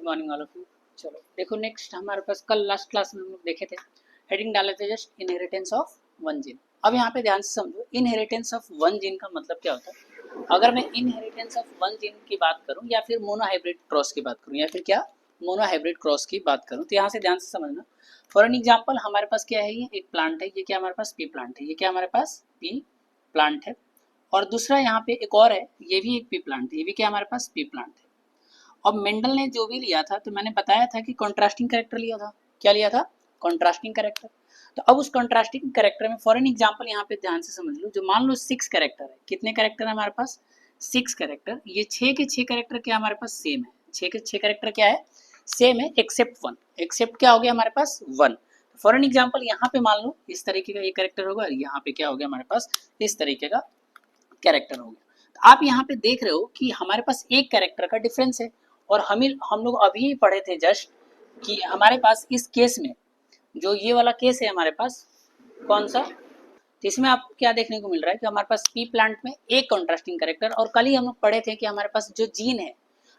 Morning all of you. चलो देखो next हमारे पास कल लास्ट क्लास में हम लोग देखे थे, हेडिंग डाले थे just inheritance of one gene. अब यहाँ पे ध्यान से समझो, इनहेरिटेंस ऑफ वन जीन का मतलब क्या होता है। अगर मैं इनहेरिटेंस ऑफ वन जीन की बात करूँ या फिर मोनोहाइब्रिड क्रॉस की बात करूँ या फिर क्या मोनोहाइब्रिड क्रॉस की बात करूँ, तो यहाँ से ध्यान से समझना। फॉर एन एग्जाम्पल हमारे पास क्या है, ये एक प्लांट है, ये क्या हमारे पास पी प्लांट है, ये क्या हमारे पास पी प्लांट है। और दूसरा यहाँ पे एक और है, ये भी एक पी प्लांट है, ये भी क्या हमारे पास पी प्लांट है। अब मेंडल ने जो भी लिया था तो मैंने बताया था कि कॉन्ट्रास्टिंग कैरेक्टर लिया था। क्या लिया था? Contrasting character. तो अब उस कॉन्ट्रास्टिंग कैरेक्टर में फॉर एन एग्जांपल यहाँ पे ध्यान से समझ लो, जो मान लो 6 कैरेक्टर है, कितने कैरेक्टर है हमारे पास? 6 कैरेक्टर। ये 6 के 6 कैरेक्टर क्या हमारे पास सेम है? 6 के 6 कैरेक्टर क्या है? सेम है एक्सेप्ट वन। एक्सेप्ट क्या हो गया हमारे पास? वन। फॉर एन एग्जाम्पल यहाँ पे मान लो इस तरीके का ये कैरेक्टर होगा, यहाँ पे क्या हो गया हमारे पास? इस तरीके का कैरेक्टर हो गया। तो आप यहाँ पे देख रहे हो कि हमारे पास एक कैरेक्टर का डिफरेंस है। और हम लोग अभी पढ़े थे जस्ट कि हमारे पास इस केस में जो ये वाला केस है हमारे पास, कौन सा, तो इसमें आपको क्या देखने को मिल रहा है कि हमारे पास पी प्लांट में एक कॉन्ट्रास्टिंग कैरेक्टर। और कल ही हम लोग पढ़े थे कि हमारे पास जो जीन है,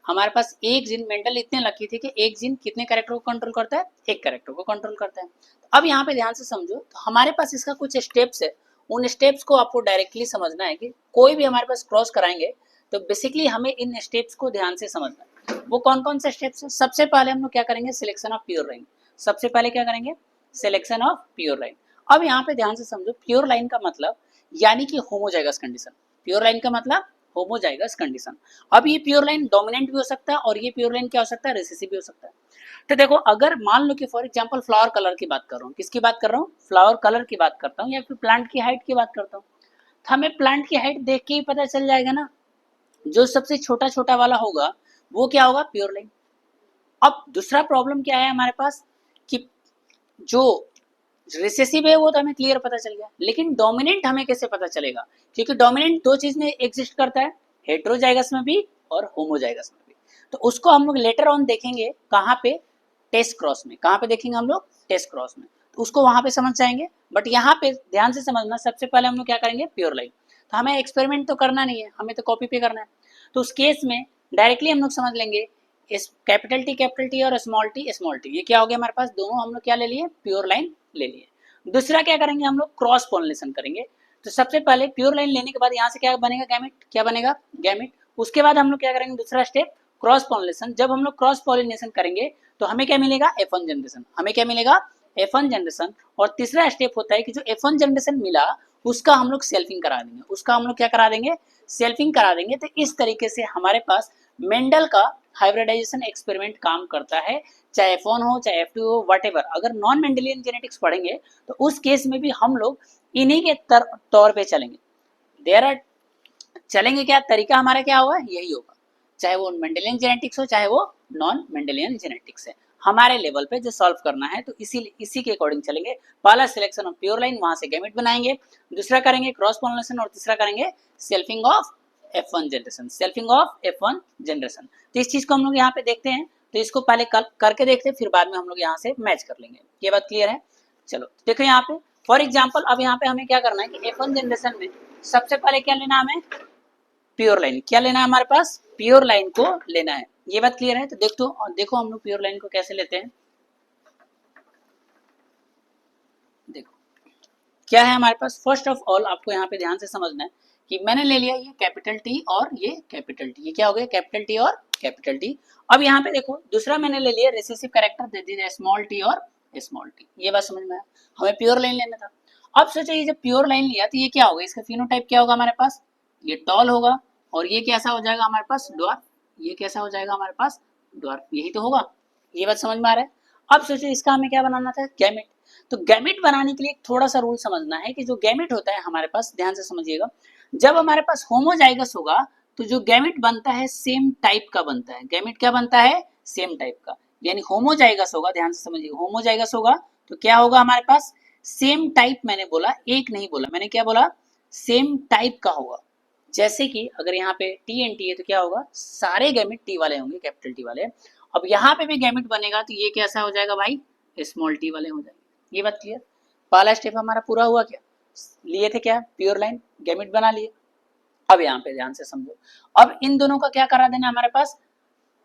हमारे पास एक जीन, मेंडल इतने लकी थे कि एक जीन कितने कैरेक्टर को कंट्रोल करता है? एक कैरेक्टर को कंट्रोल करता है। तो अब यहाँ पे ध्यान से समझो, तो हमारे पास इसका कुछ स्टेप्स है, उन स्टेप्स को आपको डायरेक्टली समझना है कि कोई भी हमारे पास क्रॉस कराएंगे तो बेसिकली हमें इन स्टेप्स को ध्यान से समझना है। वो कौन कौन से स्टेप्स है? सबसे पहले हम लोग क्या करेंगे? Selection of pure line. सबसे पहले क्या करेंगे? Selection of pure line. अब यहाँ पे ध्यान से समझो, प्योर लाइन का मतलब यानी कि होमोजाइगस कंडीशन। प्योर लाइन का मतलब होमोजाइगस कंडीशन। अब ये प्योर लाइन डोमिनेंट भी हो सकता है और ये प्योर लाइन क्या हो सकता है? रिसेसिव भी हो सकता है। तो देखो, अगर मान लो कि फॉर एग्जांपल फ्लावर कलर की बात कर रहा हूँ, किसकी बात कर रहा हूँ? फ्लावर कलर की बात करता हूँ या फिर प्लांट की हाइट की बात करता हूँ, तो हमें प्लांट की हाइट देख के ही पता चल जाएगा ना, जो सबसे छोटा छोटा वाला होगा वो क्या होगा? Pure line. अब दूसरा प्रॉब्लम क्या है हमारे पास कि जो रिसेसिव है वो तो हमें क्लियर पता चल गया, लेकिन डोमिनेंट हमें कैसे पता चलेगा? क्योंकि डोमिनेंट दो चीज में एग्जिस्ट करता है, हेट्रोजाइगस में भी और होमोजाइगस में भी। तो उसको हम लोग लेटर ऑन देखेंगे, कहाँ पे? टेस्ट क्रॉस में। कहाँ पे देखेंगे हम लोग? टेस्ट क्रॉस में। तो उसको वहां पे समझ जाएंगे। बट यहाँ पे ध्यान से समझना, सबसे पहले हम लोग क्या करेंगे? Pure line. तो हमें एक्सपेरिमेंट तो करना नहीं है, हमें तो कॉपी पे करना है। तो उस केस में डायरेक्टली हम लोग समझ लेंगे, कैपिटल टी और स्मॉल टी, ये क्या हो गया हमारे पास? दोनों हम लोग क्या ले लिए? प्योर लाइन ले लिए। दूसरा क्या करेंगे हम लोग? क्रॉस पॉलिनेशन करेंगे। तो सबसे पहले प्योर लाइन लेने के बाद यहाँ से क्या बनेगा? गैमेट। क्या बनेगा? गैमेट। उसके बाद हम लोग क्या करेंगे? दूसरा स्टेप क्रॉस पॉलिनेशन। जब हम लोग क्रॉस पॉलिनेशन करेंगे तो हमें क्या मिलेगा? F1 generation. हमें क्या मिलेगा? F1 generation. और तीसरा स्टेप होता है कि जो F1 जनरेशन मिला उसका हम लोग सेल्फिंग करा देंगे। उसका हम लोग क्या करा देंगे? सेल्फिंग करा देंगे। तो इस तरीके से हमारे पास मेंडल का हाइब्रिडाइजेशन एक्सपेरिमेंट काम करता है, चाहे F1 हो चाहे F2 हो, वटेवर। अगर नॉन मेंडेलियन जेनेटिक्स पढ़ेंगे तो उस केस में भी हम लोग इन्हीं के तौर पे चलेंगे। देयर आर चलेंगे क्या? तरीका हमारा क्या होगा? यही होगा, चाहे वो मेंडेलियन जेनेटिक्स हो चाहे वो नॉन मेंडेलियन जेनेटिक्स है। हमारे लेवल पे जो सॉल्व करना है तो इसी के अकॉर्डिंग चलेंगे। पहला सिलेक्शन ऑफ प्योर लाइन, वहां से गैमेट बनाएंगे। दूसरा करेंगे क्रॉस पॉलिनेशन और तीसरा करेंगे selfing of F1 generation. Selfing of F1 generation. तो इस चीज को हम लोग यहाँ पे देखते हैं। तो इसको पहले करके देखते हैं, फिर बाद में हम लोग यहाँ से मैच कर लेंगे। ये बात क्लियर है? चलो देखो यहाँ पे फॉर एग्जाम्पल, अब यहाँ पे हमें क्या करना है कि F1 जनरेशन में सबसे पहले क्या लेना हमें? Pure line. क्या लेना है हमारे पास? प्योर लाइन को लेना है। ये बात क्लियर है? तो देखो हम लोग प्योर लाइन को कैसे लेते हैं। देखो क्या है हमारे पास। फर्स्ट ऑफ ऑल आपको यहाँ पे ध्यान से समझना है कि मैंने ले लिया ये कैपिटल टी और ये कैपिटल टी। ये क्या हो गया? कैपिटल टी और कैपिटल टी। अब यहाँ पे देखो दूसरा मैंने ले लिया रिसेसिव कैरेक्टर, दे दिया स्मॉल टी और स्मॉल टी। ये बात समझ में आया? हमें प्योर लाइन लेना था। अब सोचो ये जब प्योर लाइन लिया तो ये क्या होगा? इसका फिनोटाइप क्या होगा हमारे पास? ये टॉल होगा। और ये कैसा हो जाएगा हमारे पास? ड्वार्फ। ये कैसा हो जाएगा हमारे पास? ड्वार्फ। यही तो होगा। ये बात समझ में आ रहा है? अब सोचो इसका हमें क्या बनाना था? गैमेट। तो गैमेट बनाने के लिए थोड़ा सा रूल समझना है कि जो गैमेट होता है हमारे पास, ध्यान से समझिएगा, जब हमारे पास होमोजाइगस होगा तो जो गैमेट बनता है सेम टाइप का बनता है। गैमेट क्या बनता है? सेम टाइप का। यानी होमोजाइगस होगा, ध्यान से समझिए, होमोजाइगस होगा तो क्या होगा हमारे पास? Same type. मैंने बोला एक नहीं बोला, मैंने क्या बोला? सेम टाइप का होगा। जैसे कि अगर यहाँ पे टी एंड टी है तो क्या होगा? सारे गैमेट टी वाले होंगे, कैपिटल टी वाले। अब यहाँ पे भी गैमेट बनेगा तो ये कैसा हो जाएगा भाई? स्मॉल टी वाले हो जाएंगे। ये बात क्लियर? पहला स्टेप हमारा पूरा हुआ। क्या लिए थे? क्या? प्योर लाइन, गैमेट बना लिए। अब यहाँ पे ध्यान से समझो, अब इन दोनों का क्या करा देना हमारे पास?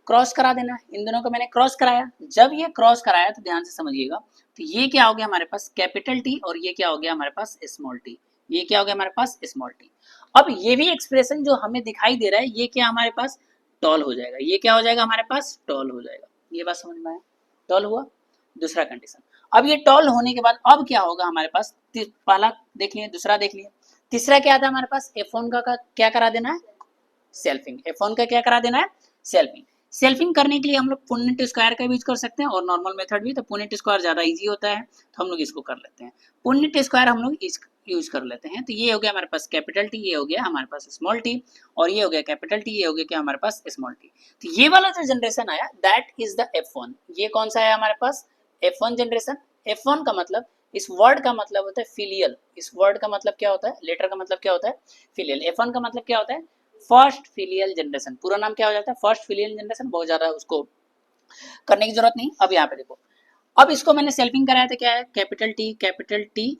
क्रॉस करा देना है, इन दोनों को मैंने क्रॉस कराया। जब ये क्रॉस कराया तो ध्यान से समझिएगा, तो ये क्या हो गया हमारे पास कैपिटल टी और ये क्या हो गया हमारे पास स्मॉल टी, ये क्या हो गया हमारे पास स्मॉल टी। अब ये भी एक्सप्रेशन जो हमें दिखाई दे रहा है ये क्या हमारे पास टॉल हो जाएगा, ये क्या हो जाएगा हमारे पास टॉल हो जाएगा। ये बात समझ में आया, टॉल हुआ। दूसरा कंडीशन, अब ये टॉल होने के बाद अब क्या होगा हमारे पास, पहला देख लिए, दूसरा देख लिए, तीसरा क्या था हमारे पास F1 का क्या करा देना है, सेल्फिंग। F1 का क्या करा देना है, सेल्फिंग। सेल्फिंग करने के लिए हम लोग पुनेट स्क्वायर का यूज कर सकते हैं और नॉर्मल मेथड भी, तो पुनेट स्क्वायर ज्यादा इजी होता है तो हम लोग इसको कर लेते हैं। पुनेट स्क्वायर हम लोग इस यूज कर लेते हैं, तो ये हो गया हमारे पास कैपिटल टी, ये हो गया हमारे पास स्मॉल टी, और ये हो गया कैपिटल टी, ये हो गया क्या हमारे पास स्मॉल टी। तो ये वाला जो जनरेशन आया दैट इज द F1। ये कौन सा है हमारे पास F1 जनरेशन। F1 का मतलब, इस वर्ड का मतलब होता है फिलियल। इस वर्ड का मतलब क्या होता है, लेटर का मतलब क्या होता है फिलियल। F1 का मतलब क्या होता है फर्स्ट फिलियल जनरेशन। पूरा नाम क्या हो जाता है फर्स्ट फिलियल जनरेशन। बहुत ज्यादा उसको करने की जरूरत नहीं। अब यहाँ पे देखो, अब इसको मैंने सेल्फिंग कराया था, क्या है capital T capital T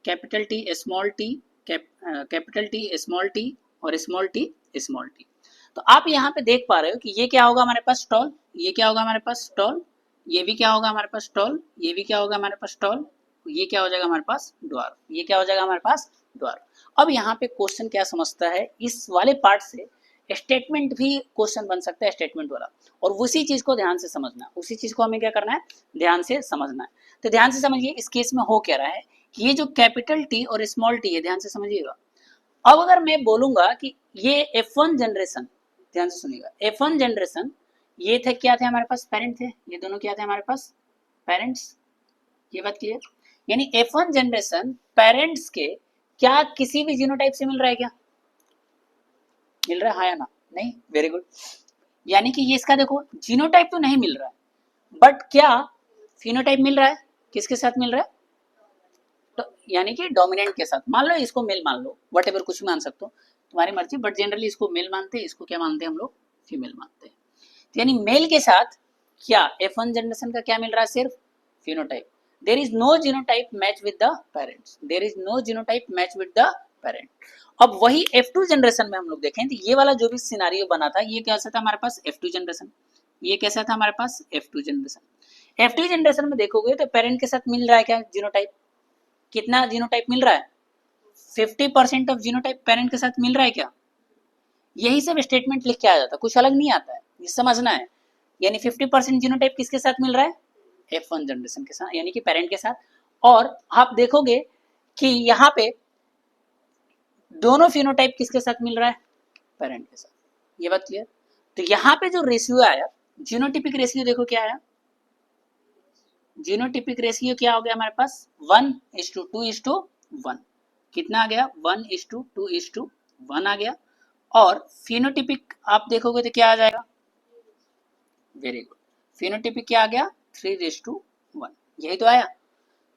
capital T small T, capital T small T और स्मॉल टी स्मॉल टी। तो आप यहाँ पे देख पा रहे हो कि ये क्या होगा हमारे पास टॉल, ये क्या होगा हमारे पास टॉल, ये भी क्या होगा हमारे पास टॉल, ये भी क्या होगा हमारे पास टॉल, ये क्या हो जाएगा हमारे पास ड्वार्फ, ये क्या हो जाएगा हमारे पास ड्वार्फ। अब यहाँ पे क्वेश्चन क्या समझता है, इस वाले पार्ट से स्टेटमेंट भी क्वेश्चन बन सकता है, स्टेटमेंट वाला, और उसी चीज को ध्यान से समझना है, उसी चीज को हमें क्या करना है ध्यान से समझना है। तो ध्यान से समझिए इस केस में हो क्या रहा है कि ये जो कैपिटल टी और स्मॉल टी है, ध्यान से समझिएगा। अब अगर मैं बोलूंगा कि ये F1 जनरेशन, ध्यान से सुनिएगा, F1 जनरेशन ये थे क्या थे हमारे पास पेरेंट थे, ये दोनों क्या थे हमारे पास पेरेंट्स। ये बात क्लियर, यानी F1 जनरेशन पेरेंट्स के क्या किसी भी जीनोटाइप से मिल रहा है क्या, मिल रहा है हाँ या ना, नहीं, वेरी गुड। यानी कि ये इसका देखो जीनोटाइप तो नहीं मिल रहा है बट क्या फिनोटाइप मिल रहा है, किसके साथ मिल रहा है, तो यानी कि डोमिनेंट के साथ। मान लो इसको मेल मान लो, वट एवर कुछ भी मान सकते हो, तुम्हारी मर्जी, बट जनरली इसको मेल मानते हैं, इसको क्या मानते हैं हम लोग फीमेल मानते हैं। तो यानी मेल के साथ क्या F1 जनरेशन का क्या मिल रहा है सिर्फ phenotype. There is no genotype match with the parents, there is no genotype match with the parent. अब वही F2 जनरेशन में हम लोग देखें तो ये वाला जो भी सिनारियो बना था ये कैसा था हमारे पास F2 जनरेशन, ये कैसा था हमारे पास F2 जनरेशन। F2 जनरेशन में देखोगे तो पेरेंट के साथ मिल रहा है क्या जीनोटाइप, कितना जीनोटाइप मिल रहा है 50% ऑफ जीनोटाइप पेरेंट के साथ मिल रहा है क्या। यही सब स्टेटमेंट लिख के आ जाता है, कुछ अलग नहीं आता है, ये समझना है। यानी 50% जीनोटाइप किसके साथ मिल रहा है F1 जनरेशन के साथ, यानी कि पेरेंट के साथ। और आप देखोगे कि यहाँ पे दोनों फिनोटाइप किसके साथ मिल रहा है पेरेंट के साथ। ये बात क्लियर। तो यहाँ पे जो रेशियो आया जीनोटिपिक रेशियो देखो क्या आया, जीनोटिपिक रेशियो क्या हो गया हमारे पास 1:2:1, कितना आ गया 1:2:1 आ गया। और फिनोटिपिक आप देखोगे तो क्या आ जाएगा, वेरी गुड, फिनोटिपिक क्या आ गया 3:1, यही तो आया।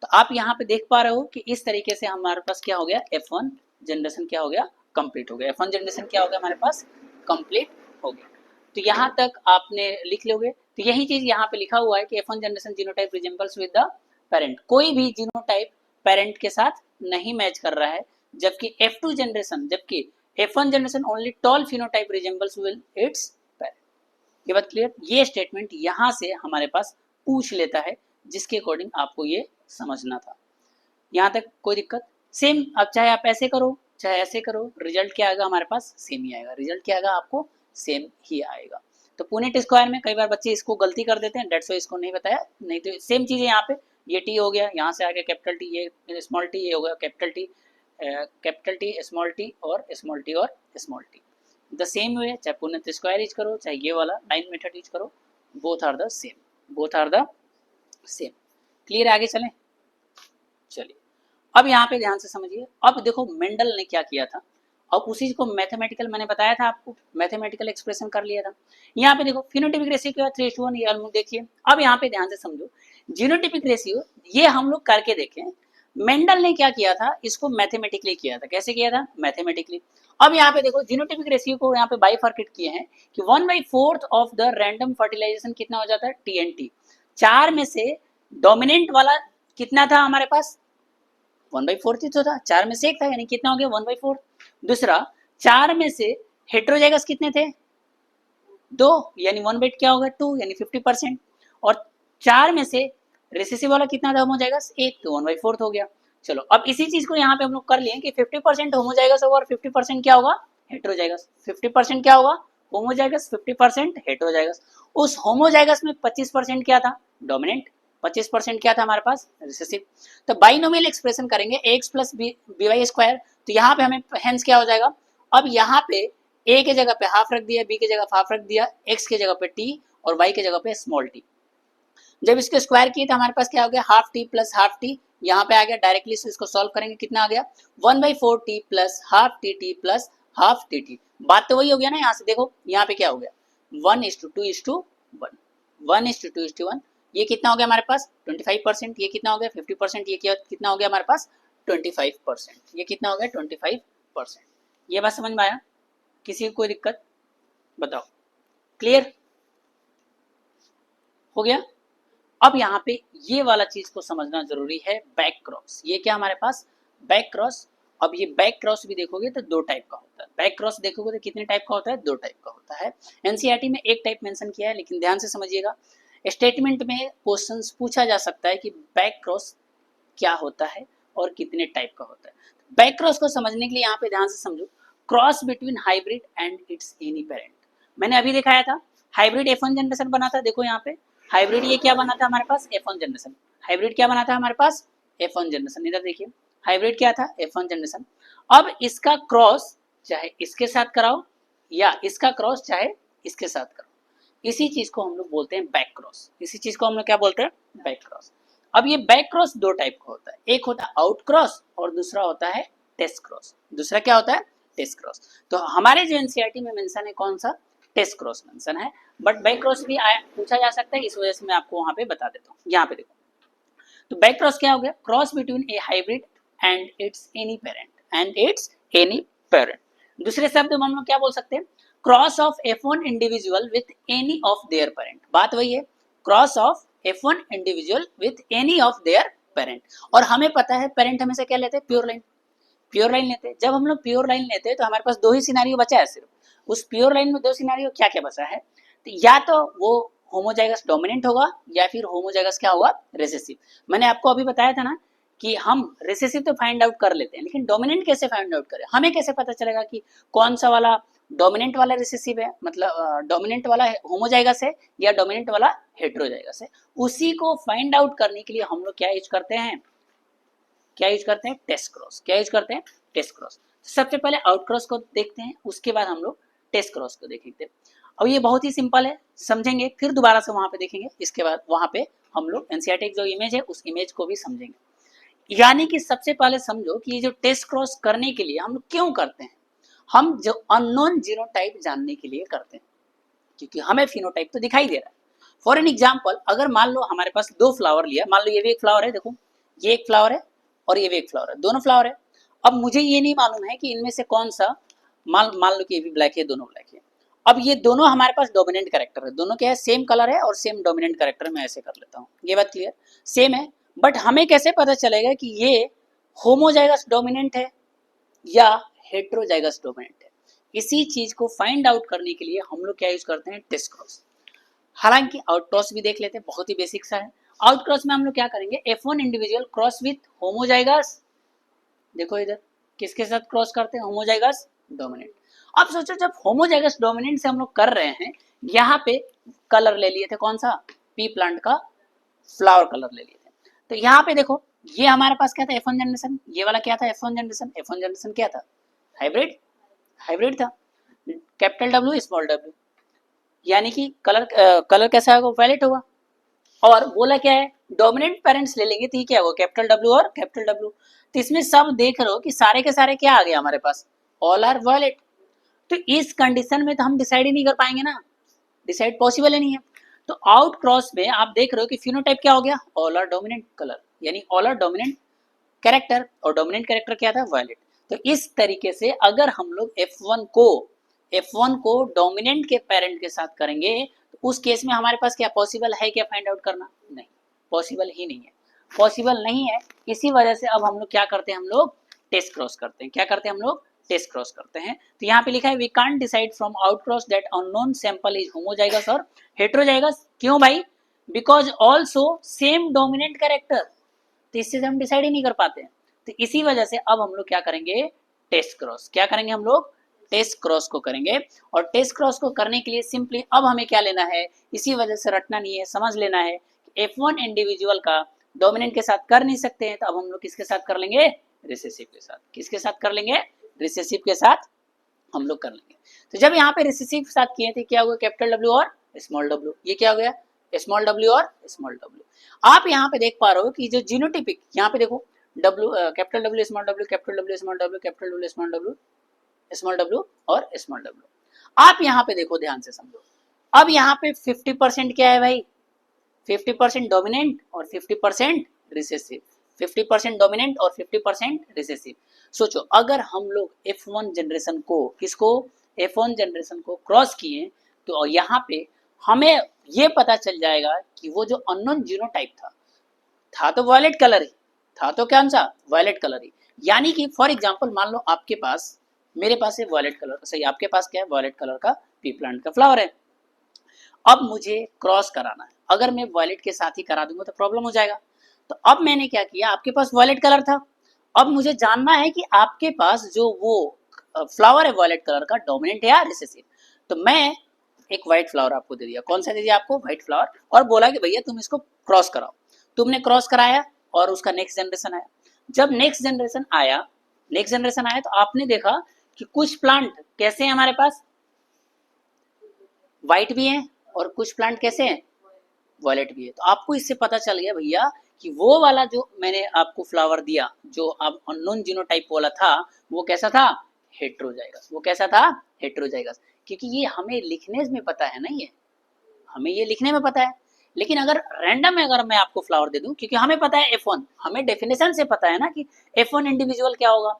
तो आप यहाँ पे देख पा रहे हो कि इस तरीके से हमारे पास क्या हो गया F1 जनरेशन क्या हो गया कंप्लीट हो गया, F1 जनरेशन क्या हो गया हमारे पास कंप्लीट हो गया। तो यहाँ तक आपने लिख लोगे। तो यही चीज यहाँ पे लिखा हुआ है कि F1 generation genotype resembles with the parent, कोई भी जीनोटाइप पेरेंट के साथ नहीं मैच कर रहा है, जबकि F2 जनरेशन, जबकि F1 generation only tall phenotype resembles with its parent. ये बात क्लियर। ये स्टेटमेंट यहाँ से हमारे पास पूछ लेता है, जिसके अकॉर्डिंग आपको ये समझना था। यहाँ तक कोई दिक्कत, सेम। अब चाहे आप ऐसे करो चाहे ऐसे करो, रिजल्ट क्या आएगा हमारे पास सेम ही आएगा, रिजल्ट क्या आएगा आपको सेम ही आएगा। तो पुनेट स्क्वायर में कई बार बच्चे इसको गलती कर देते हैं, डेट्स वाई इसको नहीं बताया, नहीं तो सेम चीज है यहाँ पे। ये टी हो गया, यहाँ से आ गया कैपिटल टी, ये स्मॉल टी, ये हो गया कैपिटल टी स्मॉल टी और स्मॉल टी और small T. The same way, चाहे पुनेट स्क्वायर यूज करो चाहे ये वाला लाइन मेथड यूज करो, both are the same, both are the same. Clear, आगे चलें। चलिए अब यहाँ पे ध्यान से समझिए। अब देखो मेंडल ने क्या किया था, अब उसी को मैथमेटिकल मैंने बताया था आपको, मैथमेटिकल एक्सप्रेशन कर लिया था। यहाँ पे देखो फिनोटिपिक रेशियो क्या 3:1, ये हम लोग देखिए। अब यहाँ पे ध्यान से समझो, जीनोटिपिक रेशियो ये हम लोग करके देखें। मेंडल ने क्या किया था, इसको मैथमेटिकली किया था। कैसे किया था, मैथमेटिकली। अब यहाँ पे देखो जीनोटिपिक रेशियो को यहाँ पे बाइफर्केट किए हैं कि 1/4 ऑफ द रैंडम फर्टिलाइजेशन कितना हो जाता है TNT। 4 में से डोमिनेंट वाला कितना था हमारे पास 1/4 ही तो था, 4 में से एक था, यानी कितना हो गया 1/4। दूसरा 4 में से हेट्रोजाइगस कितने थे 2 यानी 1 बाई क्या होगा 2 यानी 50%, और 4 में से रिसेसिव वाला कितना था होमोजाइगस 1, तो 1/4 हो गया। चलो अब इसी चीज को यहाँ पे हम लोग कर लिए कि 50% होमोजाइगस होगा और 50% क्या होगा हेटेरोजाइगस। 50% क्या होगा होमोजाइगस, 50% हेटेरोजाइगस। उस होमोजाइगस में 25% क्या था डोमिनेंट, 25% क्या था हमारे पास रिसेसिव। तो बाइनोमियल एक्सप्रेशन करेंगे ax plus B Y square, तो यहाँ पे हमें हेंस क्या हो जाएगा, अब यहाँ पे a के जगह पे हाफ रख दिया, b के जगह हाफ रख दिया, x के जगह पे t और y के जगह पे स्मॉल t। जब इसके स्क्वायर किए तो हमारे पास क्या हो गया half T plus half T, यहाँ पे आ गया डायरेक्टली से इसको सॉल्व करेंगे कितना आ गया 1/4 T plus half T plus half T. बात तो वही हो गया ना, यहाँ से देखो यहाँ पे क्या हो गया 1:2:1, 1:2:1, ये कितना हो गया हमारे पास 25%, ये कितना हो गया 50%, ये कितना हो गया हमारे पास 25%, ये कितना हो गया 25%। ये बात समझ में आया, किसी को कोई दिक्कत बताओ, क्लियर हो गया। अब यहाँ पे ये वाला चीज को समझना जरूरी है, बैक क्रॉस, ये क्या हमारे पास बैक क्रॉस। अब ये बैक क्रॉस भी देखोगे तो दो टाइप का होता है, बैक क्रॉस देखोगे तो कितने टाइप का होता है, दो टाइप का होता है। एनसीईआरटी में एक टाइप मेंशन किया है, लेकिन ध्यान से समझिएगा, स्टेटमेंट में क्वेश्चंस पूछा जा सकता है कि बैक क्रॉस क्या होता है और कितने टाइप का होता है। बैक क्रॉस को समझने के लिए यहाँ पे ध्यान से समझो, cross between hybrid and it's any parent. मैंने अभी दिखाया था हाइब्रिड F1 जनरेशन बना था, देखो यहाँ पे हाइब्रिड ये क्या बना था हमारे पास F1 जनरेशन, हाइब्रिड क्या बना था हमारे पास F1 जनरेशन, इधर देखिए हाइब्रिड क्या था F1 जनरेशन। अब इसका क्रॉस चाहे इसके साथ कराओ या इसका क्रॉस चाहे इसके साथ कराओ, इसी चीज को हम लोग बोलते हैं बैक क्रॉस, इसी चीज को हम लोग क्या बोलते हैं बैक क्रॉस। अब ये बैक क्रॉस दो टाइप का होता है, एक होता है आउट क्रॉस और दूसरा होता है टेस्ट क्रॉस। दूसरा क्या होता है टेस्ट क्रॉस। तो हमारे जो एनसीईआरटी में मेंशन है कौन सा टेस्ट क्रॉस मेंशन है, बट बैक क्रॉस भी पूछा जा सकता है, इस वजह से मैं आपको वहां पे बता देता हूँ। यहाँ पे देखो तो बैक क्रॉस क्या हो गया, cross between A hybrid and it's any parent, and it's any parent. दूसरे शब्द में हम लोग क्या बोल सकते हैं, cross of F1 individual with any of their parent. बात वही है, cross of F1 individual with any of their parent. और हमें पता है पेरेंट हमेशा क्या लेते हैं प्योर लाइन, प्योर लाइन लेते हैं। जब हम लोग प्योर लाइन लेते हैं तो हमारे पास दो ही सिनारियो बचा है सिर्फ, उस प्योर लाइन में दो सिनारियो क्या क्या बचा है, तो या तो वो होमोजाइगस डोमिनेंट होगा या फिर होमोजाइगस क्या होगा रिसेसिव। मैंने आपको अभी बताया था ना कि हम रिसेसिव तो फाइंड आउट कर लेते हैं, लेकिन डोमिनेंट कैसे फाइंड आउट करें, हमें कैसे पता चलेगा कि कौन सा वाला डोमिनेंट वाला रिसेसिव है, मतलब डोमिनेंट वाला होमोजाइगस है या डोमिनेंट वाला हेटेरोजाइगस है। उसी को फाइंड आउट करने के लिए हम लोग क्या यूज करते हैं, क्या यूज करते हैं टेस्ट क्रॉस, क्या यूज करते हैं टेस्ट क्रॉस। सबसे पहले आउट क्रॉस को देखते हैं, उसके बाद हम लोग टेस्ट क्रॉस को देखेंगे। अब ये बहुत ही सिंपल है, समझेंगे फिर दोबारा से वहां पे देखेंगे, इसके बाद वहां पे हम लोग एनसीईआरटी जो इमेज है उस इमेज को भी समझेंगे। यानी कि सबसे पहले समझो कि ये जो टेस्ट क्रॉस करने के लिए हम लोग क्यों करते हैं, हम जो अननोन जीनोटाइप जानने के लिए करते हैं, क्योंकि हमें फिनोटाइप तो दिखाई दे रहा है। फॉर एन एग्जाम्पल, अगर मान लो हमारे पास दो फ्लावर लिया, मान लो ये भी एक फ्लावर है, देखो ये एक फ्लावर है और ये भी एक फ्लावर है, दोनों फ्लावर है। अब मुझे ये नहीं मालूम है कि इनमें से कौन सा, मान लो कि ये भी ब्लैक है, दोनों ब्लैक है। अब ये दोनों हमारे पास डोमिनेंट कैरेक्टर है, दोनों क्या है सेम कलर है और सेम डोमिनेंट कैरेक्टर, मैं ऐसे कर लेता हूँ, ये बात क्लियर सेम है। बट हमें कैसे पता चलेगा कि ये होमोजाइगस डोमिनेंट है या हेटेरोजाइगस डोमिनेंट है, इसी चीज को फाइंड आउट करने के लिए हम लोग क्या यूज करते हैं टेस्ट क्रॉस। हालांकि आउट क्रॉस भी देख लेते हैं, बहुत ही बेसिक सा है। आउट क्रॉस में हम लोग क्या करेंगे F1 individual cross with homozygous, देखो इधर किसके साथ क्रॉस करते हैं होमोजाइगस डोमिनेंट। अब सोचो जब होमोजाइगस डोमिनेंट से हम लोग कर रहे हैं, यहाँ पे कलर ले लिए थे कौन सा पी प्लांट का फ्लावर कलर ले लिए थे, तो यहाँ पे देखो ये हमारे पास क्या था F1 जनरेशन, ये वाला क्या था F1 जनरेशन, F1 जनरेशन क्या था हाइब्रिड, हाइब्रिड था, कैपिटल W स्मॉल w, यानी कि कलर कैसा होगा वायलेट होगा। और बोला क्या है डोमिनेंट पेरेंट्स ले लेंगे तो ये क्या होगा कैपिटल W और कैपिटल W। तो इसमें सब देख रहे हो कि सारे के सारे क्या आ गए हमारे पास ऑल आर वायलेट। तो इस कंडीशन में तो हम डिसाइड ही नहीं कर पाएंगे ना, डिसाइड पॉसिबल ही नहीं है। तो आउट क्रॉस में आप देख रहे हो कि फिनोटाइप क्या हो गया ऑल आर डोमिनेंट कलर, यानी ऑल आर डोमिनेंट कैरेक्टर, और डोमिनेंट कैरेक्टर क्या था वायलेट। तो इस तरीके से अगर हम लोग F1 को डोमिनेंट के पेरेंट के साथ करेंगे तो उस केस में हमारे पास क्या पॉसिबल है क्या फाइंड आउट करना, नहीं पॉसिबल ही नहीं है, पॉसिबल नहीं है। इसी वजह से अब हम लोग क्या करते हैं, हम लोग टेस्ट क्रॉस करते हैं, क्या करते हैं हम लोग टेस्ट क्रॉस करते हैं। तो यहाँ पे लिखा है we can't decide from out cross that unknown sample is homozygous और हेट्रोजाइगस। क्यों भाई? Because also same dominant character, तो इससे हम डिसाइड ही नहीं कर पाते हैं। तो इसी वजह से अब हम लोग क्या करेंगे? Test cross. क्या करेंगे हम लोग? टेस्ट क्रॉस को करेंगे। और टेस्ट क्रॉस को करने के लिए सिंपली अब हमें क्या लेना है, इसी वजह से रटना नहीं है, समझ लेना है F1 इंडिविजुअल का डोमिनेंट के साथ कर नहीं सकते हैं, तो अब हम लोग किसके साथ कर लेंगे? रिसेसिव के साथ। किसके साथ कर लेंगे? रिसेसिव के साथ हम लोग कर लेंगे। तो जब यहाँ पे रिसेसिव के साथ किए थे, क्या हुआ? कैपिटल डब्ल्यू और स्मॉल डब्ल्यू। ये क्या हो गया? स्मॉल डब्ल्यू और स्मॉल डब्ल्यू। आप यहाँ पे देख पा रहे हो कि जो जीनोटिपिक, यहाँ पे देखो W, capital W small W, capital W small W, capital W small W, small W और स्मॉल डब्ल्यू। आप यहाँ पे देखो, ध्यान से समझो। अब यहाँ पे 50% क्या है भाई? 50% डोमिनेंट और 50% रिसेसिव। 50% डोमिनेंट और 50% रिसेसिव। सोचो, अगर हम लोग F1 जनरेशन को, किसको? F1 जनरेशन को क्रॉस किए, तो यहाँ पे हमें ये पता चल जाएगा कि वो जो अननोन जीनोटाइप था तो वायलेट कलर ही था, तो कौन सा? वायलेट कलर ही। यानी कि फॉर एग्जांपल मान लो आपके पास, मेरे पास है वायलेट कलर, सही, आपके पास क्या है? वायलेट कलर का पी प्लांट का फ्लावर है। अब मुझे क्रॉस कराना है, अगर मैं वायलेट के साथ ही करा दूंगा तो प्रॉब्लम हो जाएगा। तो अब मैंने क्या किया, आपके पास वायलेट कलर था, अब मुझे जानना है कि आपके पास जो वो फ्लावर है वायलेट कलर का, डोमिनेंट है या रिसेसिव। तो मैं एक व्हाइट फ्लावर आपको दे दिया। कौन सा दे दिया आपको? White flower. और बोला कि भैया तुम इसको क्रॉस कराओ। तुमने क्रॉस कराया और उसका नेक्स्ट जनरेशन आया। जब नेक्स्ट जनरेशन आया तो आपने देखा कि कुछ प्लांट कैसे हैं हमारे पास? व्हाइट भी हैं, और कुछ प्लांट कैसे हैं? वॉयलेट भी है। तो आपको इससे पता चल गया भैया कि वो वाला जो मैंने आपको फ्लावर दिया, जो अब अननोन जीनोटाइप वाला था, वो कैसा था? हेट्रोजाइगस। वो कैसा था? हेट्रोजाइगस। क्योंकि ये हमें लिखने में पता है ना, ये हमें ये लिखने में पता है। लेकिन अगर रैंडम में अगर मैं आपको फ्लावर दे दूं, क्योंकि हमें पता है F1, हमें डेफिनेशन से पता है ना कि F1 इंडिविजुअल क्या होगा?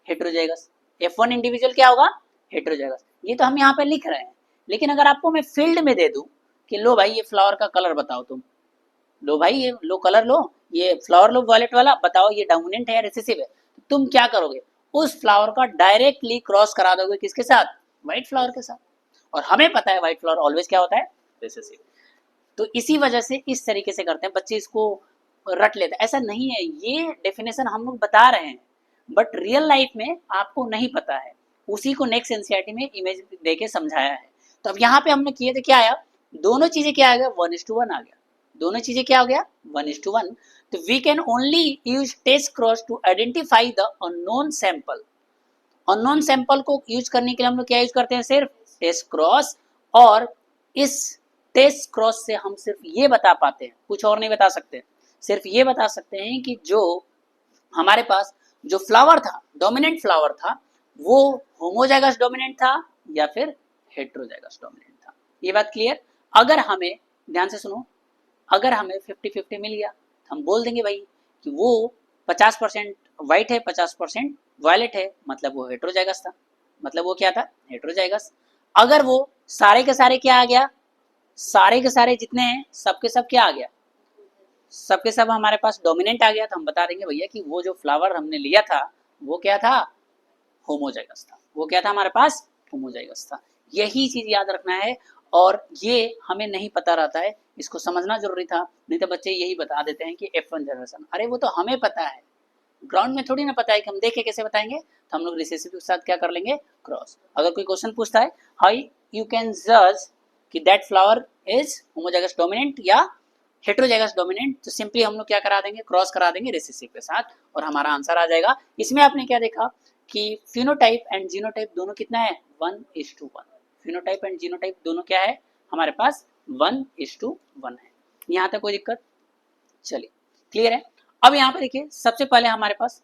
हेट्रोजाइगस। F1 इंडिविजुअल क्या होगा? हेट्रोजाइगस। ये तो हम यहाँ पे लिख रहे हैं। लेकिन अगर आपको मैं फील्ड में दे दूं कि लो भाई ये फ्लावर का कलर बताओ तुम, लो भाई ये लो कलर लो, ये फ्लावर लो वॉयलेट वाला, बताओ ये डोमिनेंट है या रिसेसिव है, तो तुम क्या करोगे? उस फ्लावर का डायरेक्टली क्रॉस करा दोगे किसके साथ? व्हाइट फ्लावर के साथ। और हमें पता है व्हाइट फ्लावर ऑलवेज क्या होता है? रिसेसिव। तो इसी वजह से इस तरीके से करते हैं, बच्चे इसको रट लेते हैं। ऐसा नहीं है, ये डेफिनेशन हम लोग बता रहे हैं, बट रियल लाइफ में आपको नहीं पता है। उसी को नेक्स्ट एनसीईआरटी में इमेज देके समझाया है। तो अब यहाँ पे हमने किए थे, क्या आया? दोनों चीजें क्या आ गया? 1:1 आ गया। दोनों चीजें क्या हो गया? 1:1। तो we can only use test cross to identify the unknown sample. Unknown sample को यूज करने के लिए हम लोग क्या यूज करते हैं? सिर्फ टेस्ट क्रॉस। और इस टेस्ट क्रॉस से हम सिर्फ ये बता पाते हैं, कुछ और नहीं बता सकते। सिर्फ ये बता सकते हैं कि जो हमारे पास जो फ्लावर था, डोमिनेंट फ्लावर था, वो होमोजाइगस डोमिनेंट था या फिर हेट्रोजाइगस डोमिनेंट था। ये बात क्लियर? अगर हमें, ध्यान से सुनो, अगर हमें 50-50 मिल गया तो हम बोल देंगे भाई कि वो 50% व्हाइट है, 50% वायलेट है, मतलब वो हेट्रोजाइगस था। मतलब वो क्या था? हेट्रोजाइगस। अगर वो सारे के सारे क्या आ गया? सारे के सारे जितने हैं सबके सब क्या आ गया? सबके सब हमारे पास डोमिनेंट आ गया, तो हम बता देंगे भैया कि वो जो फ्लावर हमने लिया था वो क्या था? होमोजाइगस था। वो क्या था हमारे पास? होमोजाइगस था। यही चीज याद रखना है, और ये हमें नहीं पता रहता है, इसको समझना जरूरी था। नहीं तो बच्चे यही बता देते हैं कि F1 जनरेशन, अरे वो तो हमें पता है, ग्राउंड में थोड़ी ना पता है, कि हम देख के कैसे बताएंगे। तो हम लोग रिसेसिव के साथ क्या कर लेंगे? क्रॉस। अगर कोई क्वेश्चन पूछता है हाउ यू कैन जज कि that flower is homozygous dominant या हेट्रोजाइगस डोमिनेंट, तो सिंपली हम लोग क्या करा देंगे? क्रॉस करा देंगे रिसेसिव के साथ, और हमारा आंसर आ जाएगा। इसमें आपने क्या देखा कि फिनोटाइप एंड जीनोटाइप दोनों कितना है? 1:1। फिनोटाइप एंड जीनोटाइप दोनों क्या है हमारे पास? 1:1 है। यहाँ तक कोई दिक्कत? चलिए, क्लियर है। अब यहाँ पे देखिए, सबसे पहले हमारे पास,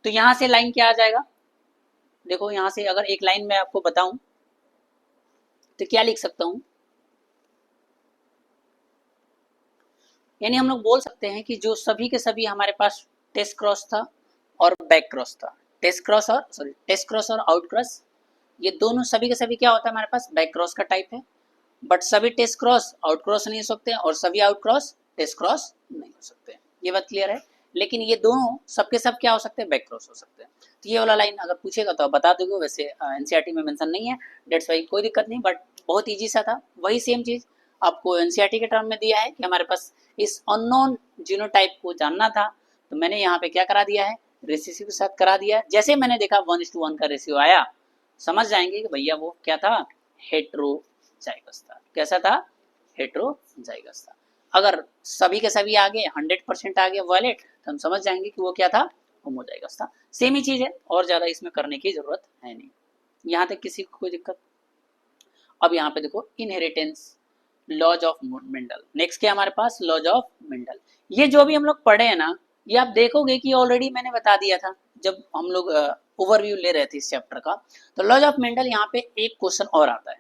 तो यहाँ से लाइन क्या आ जाएगा? देखो यहाँ से अगर एक लाइन में आपको बताऊं तो क्या लिख सकता हूं? यानी हम लोग बोल सकते हैं कि जो सभी के सभी हमारे पास टेस्ट क्रॉस था और बैक क्रॉस था, टेस्ट क्रॉस और आउट क्रॉस, ये दोनों सभी के सभी क्या होता है हमारे पास? बैक क्रॉस का टाइप है। बट सभी टेस्ट क्रॉस आउट क्रॉस नहीं हो सकते, और सभी आउट क्रॉस टेस्ट क्रॉस नहीं हो सकते। ये बात क्लियर है। लेकिन ये दोनों सबके सब क्या हो सकते हैं? बैक क्रॉस हो सकते हैं। तो ये वाला लाइन अगर पूछेगा तो आप बता दोगे, वैसे एनसीईआरटी में मेंशन नहीं है, डेट्स वाई कोई दिक्कत नहीं, बट बहुत इजी सा था। वही सेम चीज आपको एनसीईआरटी के टर्म में दिया है कि हमारे पास इस अननोन जीनोटाइप को जानना था, तो मैंने यहाँ पे क्या करा दिया है, रेसियो के साथ करा दिया है। जैसे मैंने देखा 1:1 का रेशियो आया, समझ जाएंगे कि भैया वो क्या था, हेट्रोजाइगस था। कैसा था, हेट्रोजाइगस था। अगर सभी के सभी आ गए, 100% आ गए वायलेट, तो हम समझ जाएंगे कि वो क्या था, होमोजाइगस था। सेम ही चीज है, और ज्यादा इसमें करने की जरूरत है नहीं। यहाँ तक किसी को कोई दिक्कत? अब यहाँ पे देखो inheritance, laws of Mendel. Next क्या हमारे पास, लॉज ऑफ मेंडल। ये जो भी हम लोग पढ़े हैं ना, ये आप देखोगे कि ऑलरेडी मैंने बता दिया था जब हम लोग ओवरव्यू ले रहे थे इस चैप्टर का। तो लॉज ऑफ मेंडल, यहाँ पे एक क्वेश्चन और आता है।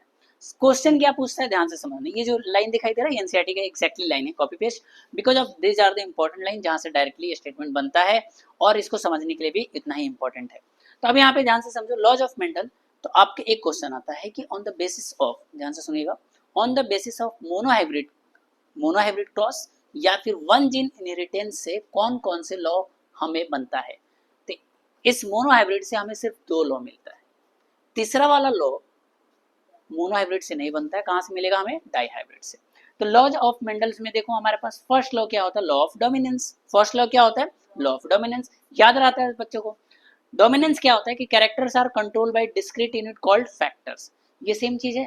क्वेश्चन क्या पूछता है, ध्यान से समझना। ये जो लाइन दिखाई दे रहा है एनसीईआरटी का एक्जैक्टली लाइन है, copy paste, because of this are the important line जहां से डायरेक्टली स्टेटमेंट बनता है, और इसको समझने के लिए भी इतना ही इंपॉर्टेंट है। तो अब यहाँ पे ध्यान से समझो लॉज ऑफ मेंडल। तो आपके एक क्वेश्चन आता है कि ऑन द बेसिस ऑफ, ध्यान से सुनिएगा, on the basis of monohybrid cross या फिर वन जीन इनहेरिटेंस से कौन कौन से लॉ हमें बनता है। तो इस मोनोहाइब्रिड से हमें सिर्फ 2 लॉ मिलता है, तीसरा वाला लॉ मोनोहाइब्रिड से नहीं बनता है। कहां से मिलेगा हमें, डाइहाइब्रिड से। तो लॉज ऑफ मेंडल्स में देखो हमारे पास फर्स्ट लॉ क्या होता है, law of dominance. First law क्या होता है, लॉ ऑफ डोमिनेंस। याद रहता है बच्चों को, डोमिनेंस क्या होता है कि characters are controlled by discrete unit called factors. ये सेम चीज है,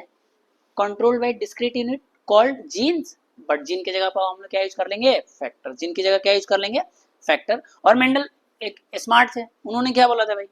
controlled by discrete unit called genes, but gene की जगह पर हम लोग क्या यूज कर लेंगे, फैक्टर। जीन की जगह क्या यूज कर लेंगे, फैक्टर। और मेंडल एक स्मार्ट थे, उन्होंने क्या बोला था भाई,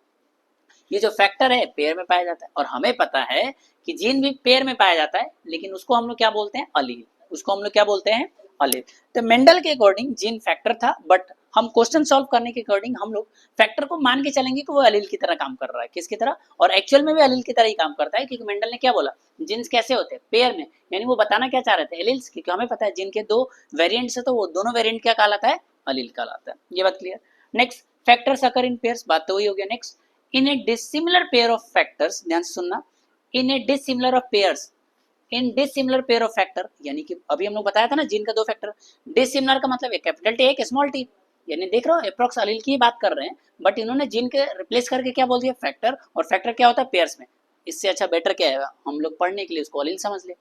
ये जो फैक्टर है पेयर में पाया जाता है, और हमें पता है कि जीन भी पेयर में पाया जाता है, लेकिन उसको हम लोग क्या बोलते हैं, अलील। उसको हम लोग क्या बोलते हैं, अलील। तो मेंडल के अकॉर्डिंग जीन फैक्टर था, बट हम क्वेश्चन सॉल्व करने के अकॉर्डिंग हम लोग फैक्टर को मान के चलेंगे कि वो अलील की तरह काम कर रहा है। किसकी तरह, और एक्चुअल में भी अलील की तरह ही काम करता है, क्योंकि मेंडल ने क्या बोला, जीन्स कैसे होते हैं, पेयर में। यानी वो बताना क्या चाह रहे थे, एलील्स, क्योंकि हमें पता है जिन के 2 वेरिएंट्स है, तो वो दोनों वेरिएंट क्या कहलाता है, अलील कहलाता है। ये बात clear. Next, factors occur in pairs, बात तो वही हो गया। Next, in a dissimilar pair of factors, ध्यान से सुनना, in a dissimilar of pairs, in dissimilar pair of factor, यानी कि अभी हम लोग बताया था ना जिन का 2 फैक्टर। डिसिमिलर का मतलब एक कैपिटल टी एक स्मॉल टी, यानी देख रहे हो अप्रॉक्स अलील की बात कर रहे हैं, बट इन्होंने जिन के रिप्लेस करके क्या बोल दिया, फैक्टर। और फैक्टर क्या होता है, पेयर्स में। इससे अच्छा बेटर क्या है, हम लोग पढ़ने के लिए उसको अलील समझ ले।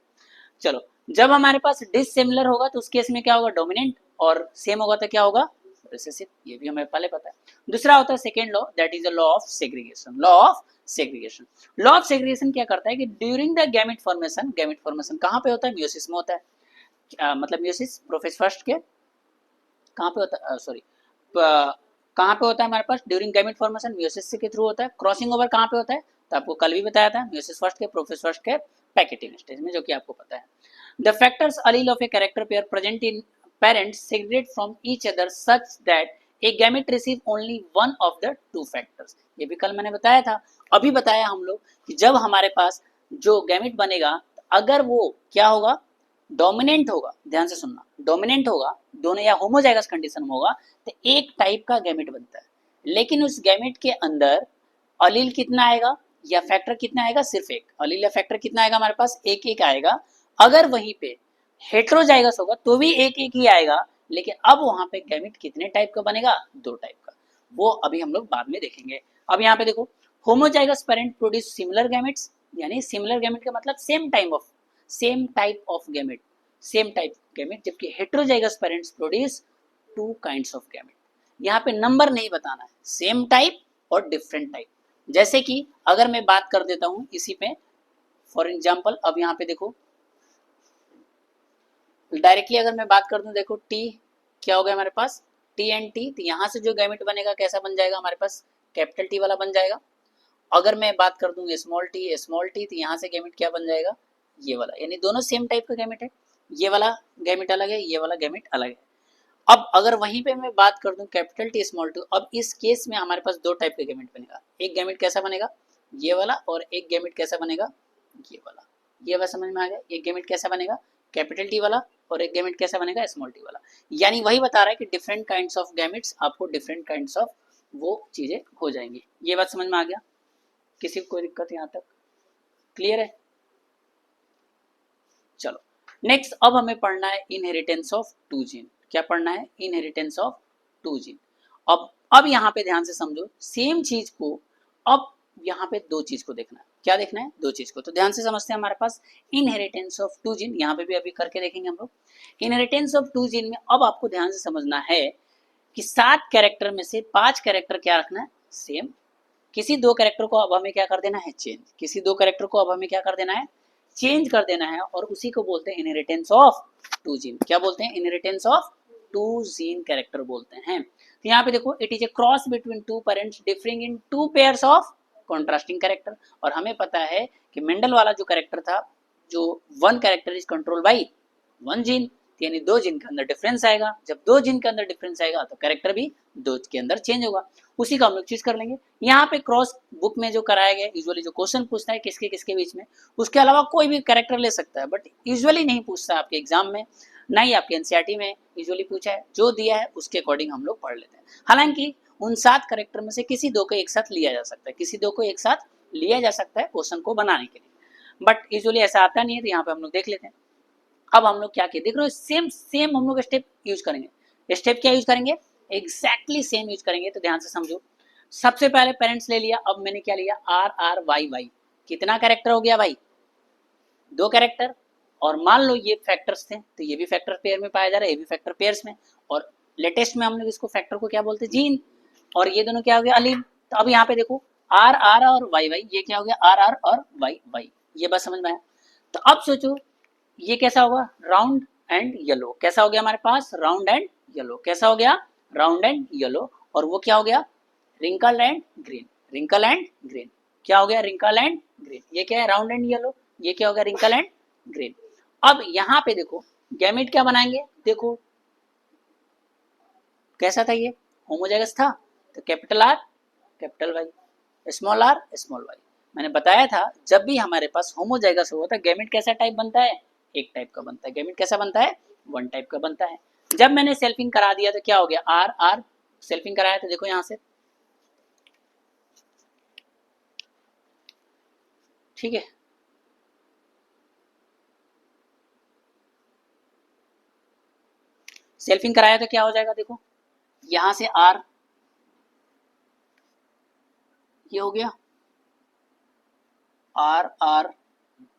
चलो, जब हमारे पास डिसिमिलर होगा तो उस केस में क्या होगा, डोमिनेंट, और सेम होगा तो क्या होगा, रिसेसिव। ये भी हमें पहले पता है। दूसरा होता है second law, that is the law of segregation. Law of segregation, law of segregation क्या करता है कि ड्यूरिंग द गैमेट फॉर्मेशन कहाँ पे होता है, म्यूसिस में होता है। मतलब म्यूसिस प्रोफेज फर्स्ट के कहाँ पे होता है, सॉरी, कहाँ पे होता है हमारे पास, ड्यूरिंग गैमेट फॉर्मेशन म्यूसिस के थ्रू होता है। क्रॉसिंग ओवर कहाँ पे होता है, तो आपको कल भी बताया था, म्यूसिस फर्स्ट के प्रोफेज फर्स्ट के पैकेटिंग स्टेज में, जो कि आपको पता है। The factors Aleel of a character pair present in parents segregate from each other such that a gamete receive only one of the 2 factors। ये भी कल मैंने बताया था। अभी बताया हम लोग कि जब हमारे पास जो गैमेट बनेगा, अगर वो क्या होगा, डोमिनेंट होगा, ध्यान से सुनना, डोमिनेंट होगा दोनों, या होमोजाइगस कंडीशन में होगा, तो एक टाइप का गैमेट बनता है। लेकिन उस गैमेट के अंदर अलील कितना आएगा या फैक्टर कितना आएगा, सिर्फ एक। अलील या फैक्टर कितना आएगा हमारे पास, एक एक आएगा। अगर वहीं पे हेट्रोजाइगस होगा तो भी एक एक ही आएगा, लेकिन अब वहां पे गैमेट कितने टाइप का बनेगा, 2 टाइप का। वो अभी हम लोग बाद में देखेंगे। अब यहाँ पे देखो, homozygous parent produce similar gametes, यानी सिमिलर गैमेट का मतलब सेम टाइप ऑफ गैमेट, जबकि heterozygous parents produce 2 kinds of gamete. यहाँ पे नंबर नहीं बताना है, सेम टाइप और डिफरेंट टाइप। जैसे कि अगर मैं बात कर देता हूं इसी पे, फॉर एग्जाम्पल, अब यहाँ पे देखो डायरेक्टली अगर मैं बात कर दूं, देखो टी क्या हो गया हमारे पास, टी एंड टी, तो यहाँ से जो गैमेट बनेगा कैसा बन जाएगा हमारे पास, कैपिटल टी वाला बन जाएगा। अगर मैं बात कर दूं स्मॉल टी, तो यहाँ से गैमेट क्या बन जाएगा, ये वाला। यानी दोनों सेम टाइप का गैमेट है, ये वाला गैमेट अलग है, ये वाला गैमेट अलग है। अब अगर वहीं पे मैं बात कर दूं कैपिटल टी स्मॉल टी, अब इस केस में हमारे पास 2 टाइप का गैमेट बनेगा। एक गैमेट कैसा बनेगा, ये वाला, और एक गैमेट कैसा बनेगा, ये वाला। ये वाला समझ में आ गया, एक गैमेट कैसा बनेगा, कैपिटल टी वाला, और एक गैमेट कैसा बनेगा, स्मॉल टी वाला। यानी वही बता रहा है कि डिफरेंट काइंड्स ऑफ गैमेट्स, आपको डिफरेंट काइंड्स ऑफ वो चीजें हो जाएंगी। ये बात समझ में आ गया, किसी को कोई दिक्कत यहाँ तक क्लियर है? चलो नेक्स्ट, अब हमें पढ़ना है इनहेरिटेंस ऑफ 2 जीन। क्या पढ़ना है, इनहेरिटेंस ऑफ 2 जीन। अब यहाँ पे ध्यान से समझो, सेम चीज को अब यहाँ पे दो चीज को देखना है, क्या देखना है, दो चीज को। तो ध्यान से समझते हैं, हमारे पास इनहेरिटेंस ऑफ टू जीन, यहाँ पे भी अभी करके देखेंगे हम लोग। इनहेरिटेंस ऑफ टू जीन में अब आपको ध्यान से समझना है कि 7 कैरेक्टर में से 5 कैरेक्टर क्या रखना है, सेम। किसी दो कैरेक्टर को अब हमें क्या कर देना है, चेंज। किसी दो कैरेक्टर को अब हमें क्या कर देना है, चेंज कर देना है, और उसी को बोलते हैं इनहेरिटेंस ऑफ टू जीन। क्या बोलते हैं, inheritance of two gene character बोलते हैं। तो यहाँ पे देखो, it is a cross between two parents differing in two pairs of contrasting character. और हमें पता है कि मेंडल वाला जो कैरेक्टर था, जो one character is control by one gene, यानी दो जीन के अंदर डिफरेंस आएगा। जब दो जीन के अंदर डिफरेंस आएगा तो कैरेक्टर भी दो के अंदर चेंज होगा। उसी का हम लोग चीज कर लेंगे। यहाँ पे क्रॉस बुक में जो कराया गया, यूजुअली जो क्वेश्चन पूछता है किसके किसके बीच में, उसके अलावा कोई भी कैरेक्टर ले सकता है, बट यूजुअली नहीं पूछता आपके एग्जाम में, ना ही आपके एनसीईआरटी में यूजुअली पूछा है। जो दिया है उसके अकॉर्डिंग हम लोग पढ़ लेते हैं। हालांकि उन 7 कैरेक्टर में से किसी दो को एक साथ लिया जा सकता है, किसी दो को एक साथ लिया जा सकता है क्वेश्चन को बनाने के लिए, बट यूजुअली ऐसा आता नहीं है। तो यहाँ पे हम लोग देख लेते हैं। अब हम लोग क्या किए, देख रहे हो, सेम सेम हम लोग स्टेप यूज करेंगे। स्टेप क्या यूज करेंगे, एग्जैक्टली सेम यूज करेंगे। तो ध्यान से समझो, सबसे पहले पेरेंट्स ले लिया, अब मैंने क्या लिया, आर आर वाई वाई। कितना कैरेक्टर हो गया भाई, दो कैरेक्टर। और मान लो ये फैक्टर्स थे, तो ये भी फैक्टर पेयर में पाया जा रहा है, ये भी फैक्टर पेयर्स में, और लेटेस्ट में हम लोग इसको फैक्टर को क्या बोलते हैं, जीन। और ये दोनों क्या हो गया, अलील। तो अब यहाँ पे देखो, आर आर और वाई वाई, ये क्या हो गया, आर आर और वाई वाई। ये बात समझ में आया। तो अब सोचो ये कैसा होगा, राउंड एंड येलो। कैसा हो गया हमारे पास, राउंड एंड येलो। कैसा हो गया, राउंड एंड येलो। और वो क्या हो गया, wrinkle and green. Wrinkle and green क्या हो गया, रिंकल एंड ग्रीन। ये क्या है, राउंड एंड येलो। ये क्या हो गया, रिंकल एंड ग्रीन। अब यहाँ पे देखो, गैमेट क्या बनाएंगे, देखो कैसा था, ये होमोजाइगस था, तो capital R capital Y, small R small Y. मैंने बताया था जब भी हमारे पास होमोजाइगस होता है, गैमेट कैसा टाइप बनता है, एक टाइप का बनता है। गैमेट कैसा बनता है, वन टाइप का बनता है। जब मैंने सेल्फिंग करा दिया तो क्या हो गया, आर आर सेल्फिंग कराया, तो देखो यहां से, ठीक है। सेल्फिंग कराया तो क्या हो जाएगा, देखो यहां से आर, ये हो गया आर आर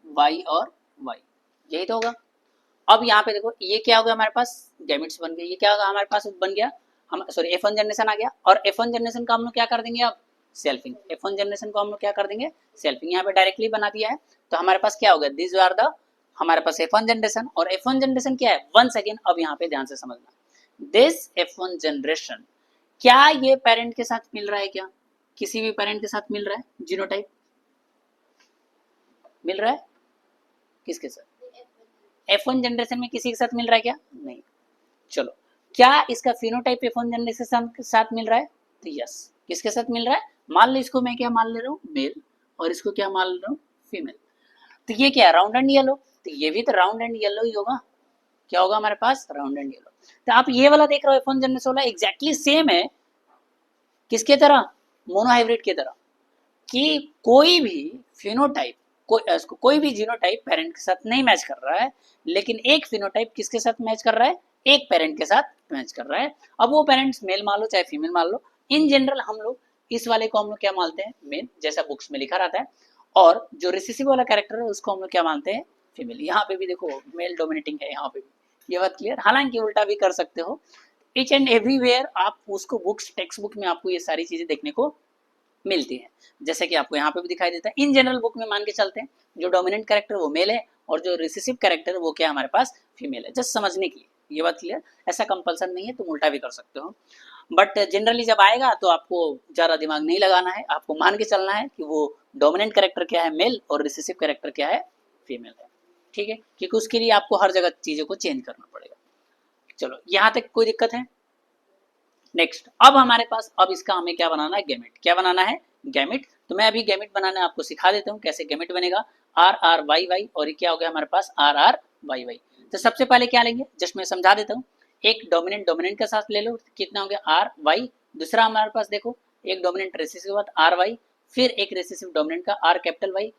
वाई और वाई, यही तो होगा। अब यहाँ पे देखो, ये क्या हो गया हमारे पास, गैमेट्स बन गए। ये क्या होगा हमारे पास, बन गया हम, सॉरी F1 जनरेशन आ गया। और F1 जनरेशन का हम लोग क्या कर देंगे, अब सेल्फिंग। F1 जनरेशन को हम लोग क्या कर देंगे, सेल्फिंग। यहाँ पे डायरेक्टली बना दिया है। तो हमारे पास क्या हो गया, दिस आर द, हमारे पास F1 जनरेशन। और F1 जनरेशन क्या है, वंस अगेन, अब यहाँ पे ध्यान से समझना, दिस F1 जनरेशन, क्या ये पेरेंट के साथ मिल रहा है, क्या किसी भी पेरेंट के साथ मिल रहा है, जीनोटाइप मिल रहा है, किसके साथ, F1 जनरेशन में किसी के साथ मिल रहा है क्या, नहीं। चलो, क्या इसका फिनोटाइप F1 जनरेशन के साथ मिल रहा है, तो यस। किसके साथ मिल रहा है, मान लो इसको मैं क्या मान ले रहा हूँ, मेल, और इसको क्या मान ले रहा हूँ, फीमेल। तो ये क्या है, राउंड एंड येलो। तो ये भी तो राउंड एंड येलो ही होगा। क्या होगा हमारे पास, राउंड एंड येलो। तो आप ये वाला देख रहे हो, F1 जनरेशन वाला एग्जैक्टली सेम है, किसके तरह, मोनोहाइब्रिड की तरह, कि कोई भी फिनोटाइप, कोई भी जीनोटाइप पेरेंट के साथ नहीं मैच कर रहा है, लेकिन एक फिनोटाइप किसके साथ मैच कर रहा है, एक पेरेंट के साथ मैच कर रहा है। अब वो पेरेंट्स मेल मान लो चाहे फीमेल मान लो, इन जनरल हम लोग इस वाले को हम लोग क्या मानते हैं, मेल, जैसा बुक्स में लिखा रहता है। और जो रिसेसिव वाला कैरेक्टर है उसको हम लोग क्या मानते हैं, फीमेल। यहाँ पे भी देखो मेल डोमिनेटिंग है, यहाँ पे भी, ये बात क्लियर। हालांकि उल्टा भी कर सकते हो, इच एंड एवरीवेयर आप उसको बुक्स, टेक्स्ट बुक में आपको ये सारी चीजें देखने को मिलती है। जैसे कि आपको यहाँ पे भी दिखाई देता है, इन जनरल बुक में मान के चलते हैं जो डोमिनेंट कैरेक्टर वो मेल है, और जो रिसेसिव कैरेक्टर वो क्या हमारे पास फीमेल है, जस्ट समझने के लिए, ये बात क्लियर। ऐसा कंपल्सन नहीं है, तुम उल्टा भी कर सकते हो, बट जनरली जब आएगा तो आपको ज़्यादा दिमाग नहीं लगाना है, आपको मान के चलना है कि वो डोमिनेंट कैरेक्टर क्या है, मेल, और रिसेसिव कैरेक्टर क्या है, फीमेल है, ठीक है। क्योंकि उसके लिए आपको हर जगह चीज़ों को चेंज करना पड़ेगा। चलो, यहाँ तक कोई दिक्कत है। नेक्स्ट, अब हमारे पास, अब इसका हमें क्या बनाना है, गैमेट। क्या बनाना है, गैमेट। तो मैं अभी गैमेट बनाना आपको सिखा देता हूँ कैसे गैमेट बनेगा। आर आर वाई वाई, और ये क्या हो गया हमारे पास, आर आर वाई वाई। तो सबसे पहले क्या लेंगे, जस्ट मैं समझा देता हूँ। एक डोमिनेंट डोमिनेंट के साथ ले लो, कितना हो गया, आर वाई। दूसरा हमारे पास देखो, एक डोमिनेंट रेसिसिव के बाद आर वाई, फिर एक रेसिसिव डोमिनेंट का आर कैपिटल वाई,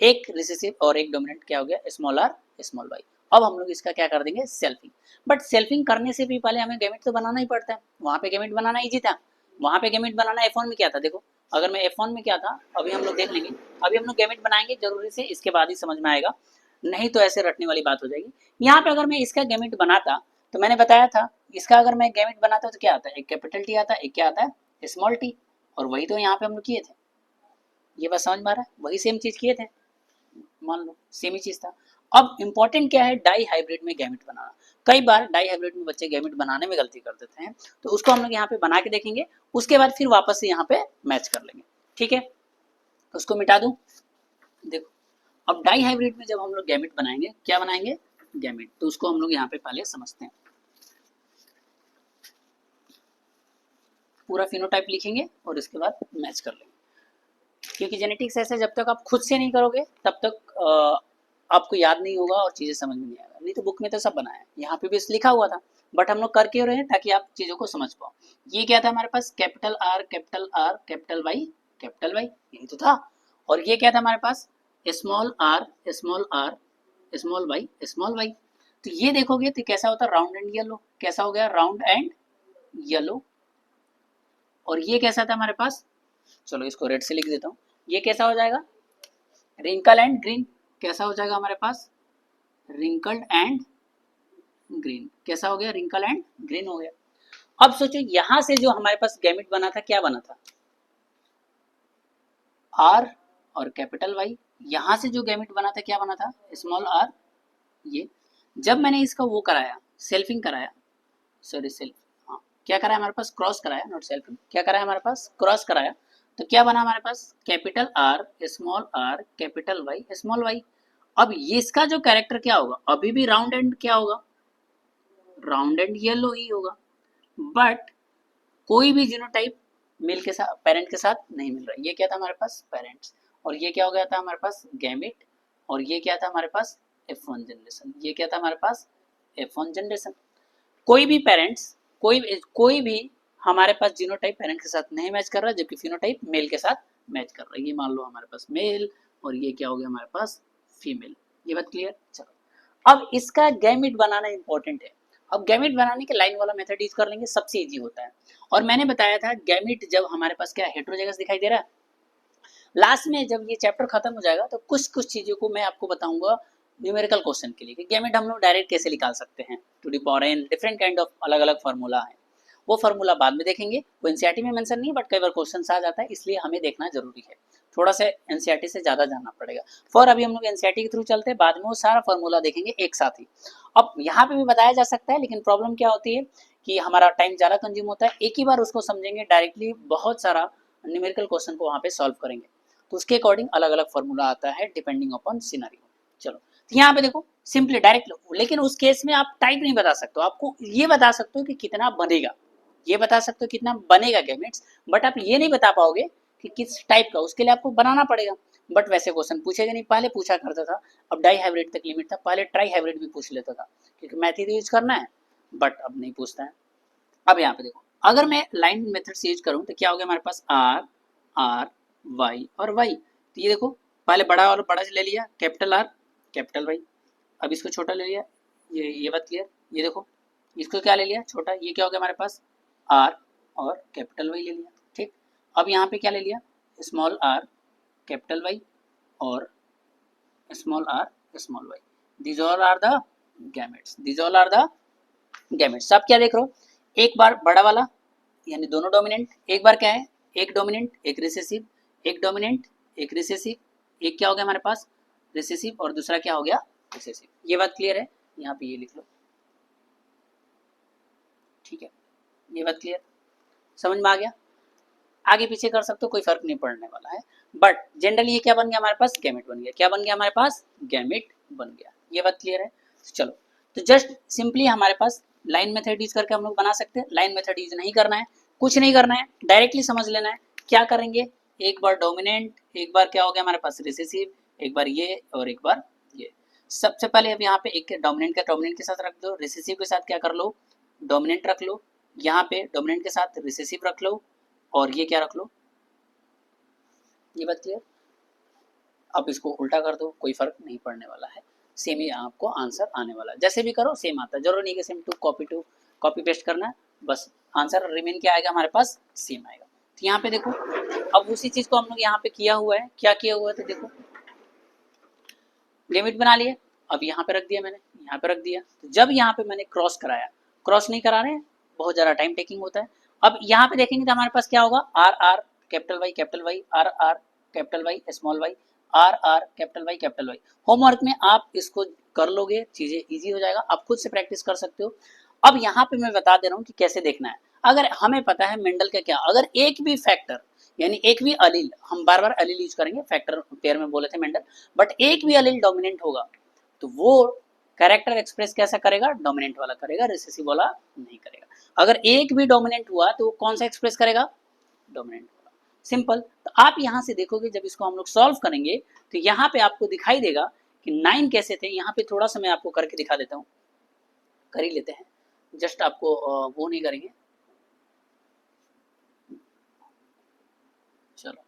एक रिसेसिव और एक डोमिनेंट क्या हो गया, स्मॉल आर स्मॉल वाई। अब हम लोग इसका क्या कर देंगे, सेल्फिंग। बट सेल्फिंग करने से भी पहले हमें गैमेट तो बनाना ही पड़ता है। वहां पे गैमेट बनाना इजी था, वहां पे गैमेट बनाना F1 में क्या था, देखो अगर मैं F1 में क्या था अभी हम लोग देख लेंगे। अभी हम लोग गैमेट बनाएंगे जरूरी से, इसके बाद ही समझ में आएगा, नहीं तो ऐसे रटने वाली बात हो जाएगी। यहाँ पे अगर मैं इसका गैमेट बनाता तो मैंने बताया था इसका अगर मैं गैमेट बनाता तो क्या आता है, एक कैपिटल टी आता है, एक क्या आता है स्मॉल टी, और वही तो यहाँ पे हम लोग किए थे। ये बात समझ में आ रहा है, वही सेम चीज किए थे, मान लो सेम ही चीज था। अब इंपॉर्टेंट क्या है, डाई हाइब्रिड में गैमेट बनाना। कई बार डाई हाइब्रिड में बच्चे गैमेट बनाने में गलती कर देते हैं, तो उसको हम लोग यहाँ पे बना के देखेंगे, उसके बाद फिर वापस से यहाँ पे मैच कर लेंगे। ठीक है, उसको मिटा दूं। देखो अब डाई हाइब्रिड में जब हम लोग गैमेट बनाएंगे, क्या बनाएंगे, गैमेट, तो उसको हम लोग यहाँ पे पहले समझते हैं। पूरा फिनोटाइप लिखेंगे और इसके बाद मैच कर लेंगे, क्योंकि जेनेटिक्स ऐसे जब तक आप खुद से नहीं करोगे तब तक आपको याद नहीं होगा और चीज़ें समझ में नहीं आएगा। नहीं तो बुक में तो सब बनाया है, यहाँ पे भी लिखा हुआ था, बट हम लोग कर क्यों रहे हैं, ताकि आप चीज़ों को समझ पाओ। ये क्या था हमारे पास, capital R capital R capital Y capital Y, यही तो था। और ये क्या था हमारे पास, small R small R small Y small Y. तो ये देखोगे तो कैसा होता है, राउंड एंड येलो, कैसा हो गया, राउंड एंड येलो। और ये कैसा था हमारे पास, चलो इसको रेड से लिख देता हूँ, ये कैसा हो जाएगा, रिंकल एंड ग्रीन। कैसा हो जाएगा हमारे पास, रिंकल्ड एंड ग्रीन। कैसा हो गया, रिंकल एंड ग्रीन हो गया। अब सोचो यहां से जो हमारे पास गैमेट बना था, क्या बना था, आर और कैपिटल वाई। यहां से जो गैमेट बना था क्या बना था, स्मॉल आर। ये जब मैंने इसका वो कराया, सेल्फिंग कराया, सॉरी सेल्फ, हाँ क्या कराया हमारे पास, क्रॉस कराया, नॉट सेल्फिंग, क्या कराया हमारे पास, क्रॉस कराया। तो क्या बना हमारे पास, capital R capital Y small Y. अब ये इसका जो कैरेक्टर क्या होगा, अभी भी राउंड एंड क्या होगा, राउंड एंड येलो ही होगा। बट कोई भी जीनोटाइप मेल के साथ, पेरेंट के साथ नहीं मिल रहा। ये क्या था हमारे पास, पेरेंट्स, और ये क्या हो गया था हमारे पास, गैमेट, और ये क्या था हमारे पास, F1 जनरेशन। ये क्या था हमारे पास, F1 जनरेशन। कोई भी पेरेंट्स, कोई भी हमारे पास जीनोटाइप पेरेंट के साथ नहीं मैच कर रहा, जबकि फिनोटाइप मेल के साथ मैच कर रहा है। ये मान लो हमारे पास मेल, और ये क्या हो गया हमारे पास, फीमेल। ये बात क्लियर, चलो अब इसका गैमेट बनाना इंपॉर्टेंट है। अब गैमेट बनाने के लाइन वाला मेथड यूज कर लेंगे, सबसे इजी होता है। और मैंने बताया था गैमेट जब हमारे पास क्या हेटेरोजाइगस दिखाई दे रहा है, लास्ट में जब ये चैप्टर खत्म हो जाएगा तो कुछ कुछ चीजों को मैं आपको बताऊंगा न्यूमेरिकल क्वेश्चन के लिए कि गैमेट हम लोग डायरेक्ट कैसे निकाल सकते हैं, to the power n, different kind of अलग अलग फार्मूला है। वो फार्मूला बाद में देखेंगे, वो एनसीईआरटी में मेंशन नहीं, बट कई बार क्वेश्चन आ जाता है, इसलिए हमें देखना जरूरी है। थोड़ा सा एनसीईआरटी से ज्यादा जानना पड़ेगा। फॉर अभी हम लोग एनसीईआरटी के थ्रू चलते हैं, बाद में वो सारा फार्मूला देखेंगे एक साथ ही। अब यहाँ पे भी बताया जा सकता है, लेकिन प्रॉब्लम क्या होती है कि हमारा टाइम ज्यादा कंज्यूम होता है, एक ही बार उसको समझेंगे डायरेक्टली, बहुत सारा न्यूमेरिकल क्वेश्चन को वहाँ पे सॉल्व करेंगे, तो उसके अकॉर्डिंग अलग अलग फार्मूला आता है डिपेंडिंग अपॉन सिनेरियो। चलो तो यहाँ पे देखो सिंपली डायरेक्ट लो, लेकिन उस केस में आप टाइप नहीं बता सकते हो, आपको ये बता सकते हो कि कितना बनेगा, ये बता सकते हो कितना बनेगा गैमेट्स, बट आप ये नहीं बता पाओगे कि किस टाइप का, उसके लिए आपको बनाना पड़ेगा। बट वैसे क्वेश्चन पूछेगा नहीं, पहले पूछा करता था, अब डाई हाइब्रिड तक लिमिट था, पहले ट्राई हाइब्रिड भी पूछ लेता था, क्योंकि मैथ ही यूज करना है, बट अब नहीं पूछता है। अब यहाँ पे देखो, अगर मैं लाइन मेथड से यूज करूँ तो क्या हो गया हमारे पास, आर आर वाई और वाई। तो ये देखो पहले बड़ा और बड़ा ले लिया, कैपिटल आर कैपिटल वाई, अब इसको छोटा ले लिया, ये बात क्लियर। ये देखो इसको क्या ले लिया, छोटा, ये क्या हो गया हमारे पास, आर और कैपिटल वाई ले लिया, ठीक। अब यहाँ पे क्या ले लिया, स्मॉल आर कैपिटल वाई और small R small Y. These all are the gametes, these all are the gametes. अब क्या देख रहे हो, एक बार बड़ा वाला यानी दोनों डोमिनेंट, एक बार क्या है, एक डोमिनेंट एक रिसेसिव, एक डोमिनेंट एक रिसेसिव, एक क्या हो गया हमारे पास, रिसेसिव, और दूसरा क्या हो गया, रिसेसिव। ये बात क्लियर है, यहाँ पे ये लिख लो, ठीक है, ये बात क्लियर, समझ में आ गया। आगे पीछे कर सकते हो, कोई फर्क नहीं पड़ने वाला है, बट जनरली ये क्या बन गया हमारे पास, गैमेट बन गया। क्या बन गया हमारे पास, गैमेट बन गया। ये बात क्लियर है, चलो तो जस्ट सिंपली हमारे पास लाइन मेथड यूज करके हम लोग बना सकते हैं। लाइन मेथड यूज नहीं करना है, कुछ नहीं करना है, डायरेक्टली समझ लेना है। क्या करेंगे, एक बार डोमिनेंट, एक बार क्या हो गया हमारे पास रिसेसिव, एक बार ये और एक बार ये। सबसे पहले अब यहाँ पे एक डोमिनेंट का डोमिनेंट के साथ रख दो, रिसेसिव के साथ क्या कर लो, डोमिनेंट रख लो, यहाँ पे डोमिनेंट के साथ रिसेसिव रख लो, और ये क्या रख लो। ये बात क्लियर। अब इसको उल्टा कर दो, कोई फर्क नहीं पड़ने वाला है, सेम ही आपको आंसर आने वाला है। जैसे भी करो सेम आता है, जरूर नहीं कि सेम टू कॉपी पेस्ट करना है, बस आंसर रिमेन क्या आएगा हमारे पास, सेम आएगा। तो यहाँ पे देखो, अब उसी चीज को हम लोग यहाँ पे किया हुआ है, क्या किया हुआ था देखो, लिमिट बना लिए, अब यहाँ पे रख दिया मैंने, यहाँ पे रख दिया। तो जब यहाँ पे मैंने क्रॉस कराया, क्रॉस नहीं करा रहे, बहुत ज़्यादा टाइम टेकिंग होता है। अब यहाँ पे देखेंगे तो हमारे पास क्या होगा, R R capital Y, R R capital Y small Y, R R capital Y. Homework में आप इसको कर लोगे, चीज़ें ईजी हो जाएगा, आप खुद से प्रैक्टिस कर सकते हो। अब यहाँ पे मैं बता दे रहा हूँ कि कैसे देखना है। अगर हमें पता है मेंडल का क्या, अगर एक भी फैक्टर यानी एक भी अलील, हम बार बार अलील यूज करेंगे, फैक्टर पेयर में बोले थे मेंडल, बट एक भी अलील डोमिनेंट होगा तो वो कैरेक्टर एक्सप्रेस कैसा करेगा, डोमिनेंट वाला करेगा, रिसेसिव वाला नहीं करेगा। अगर एक भी डोमिनेंट हुआ तो वो कौन सा एक्सप्रेस करेगा, डोमिनेंट वाला। सिंपल। तो आप यहाँ से देखोगे जब इसको हम लोग सॉल्व करेंगे तो यहाँ पे आपको दिखाई देगा कि 9 कैसे थे। यहाँ पे थोड़ा सा मैं आपको करके दिखा देता हूँ, कर ही लेते हैं, जस्ट आपको वो नहीं करेंगे। चलो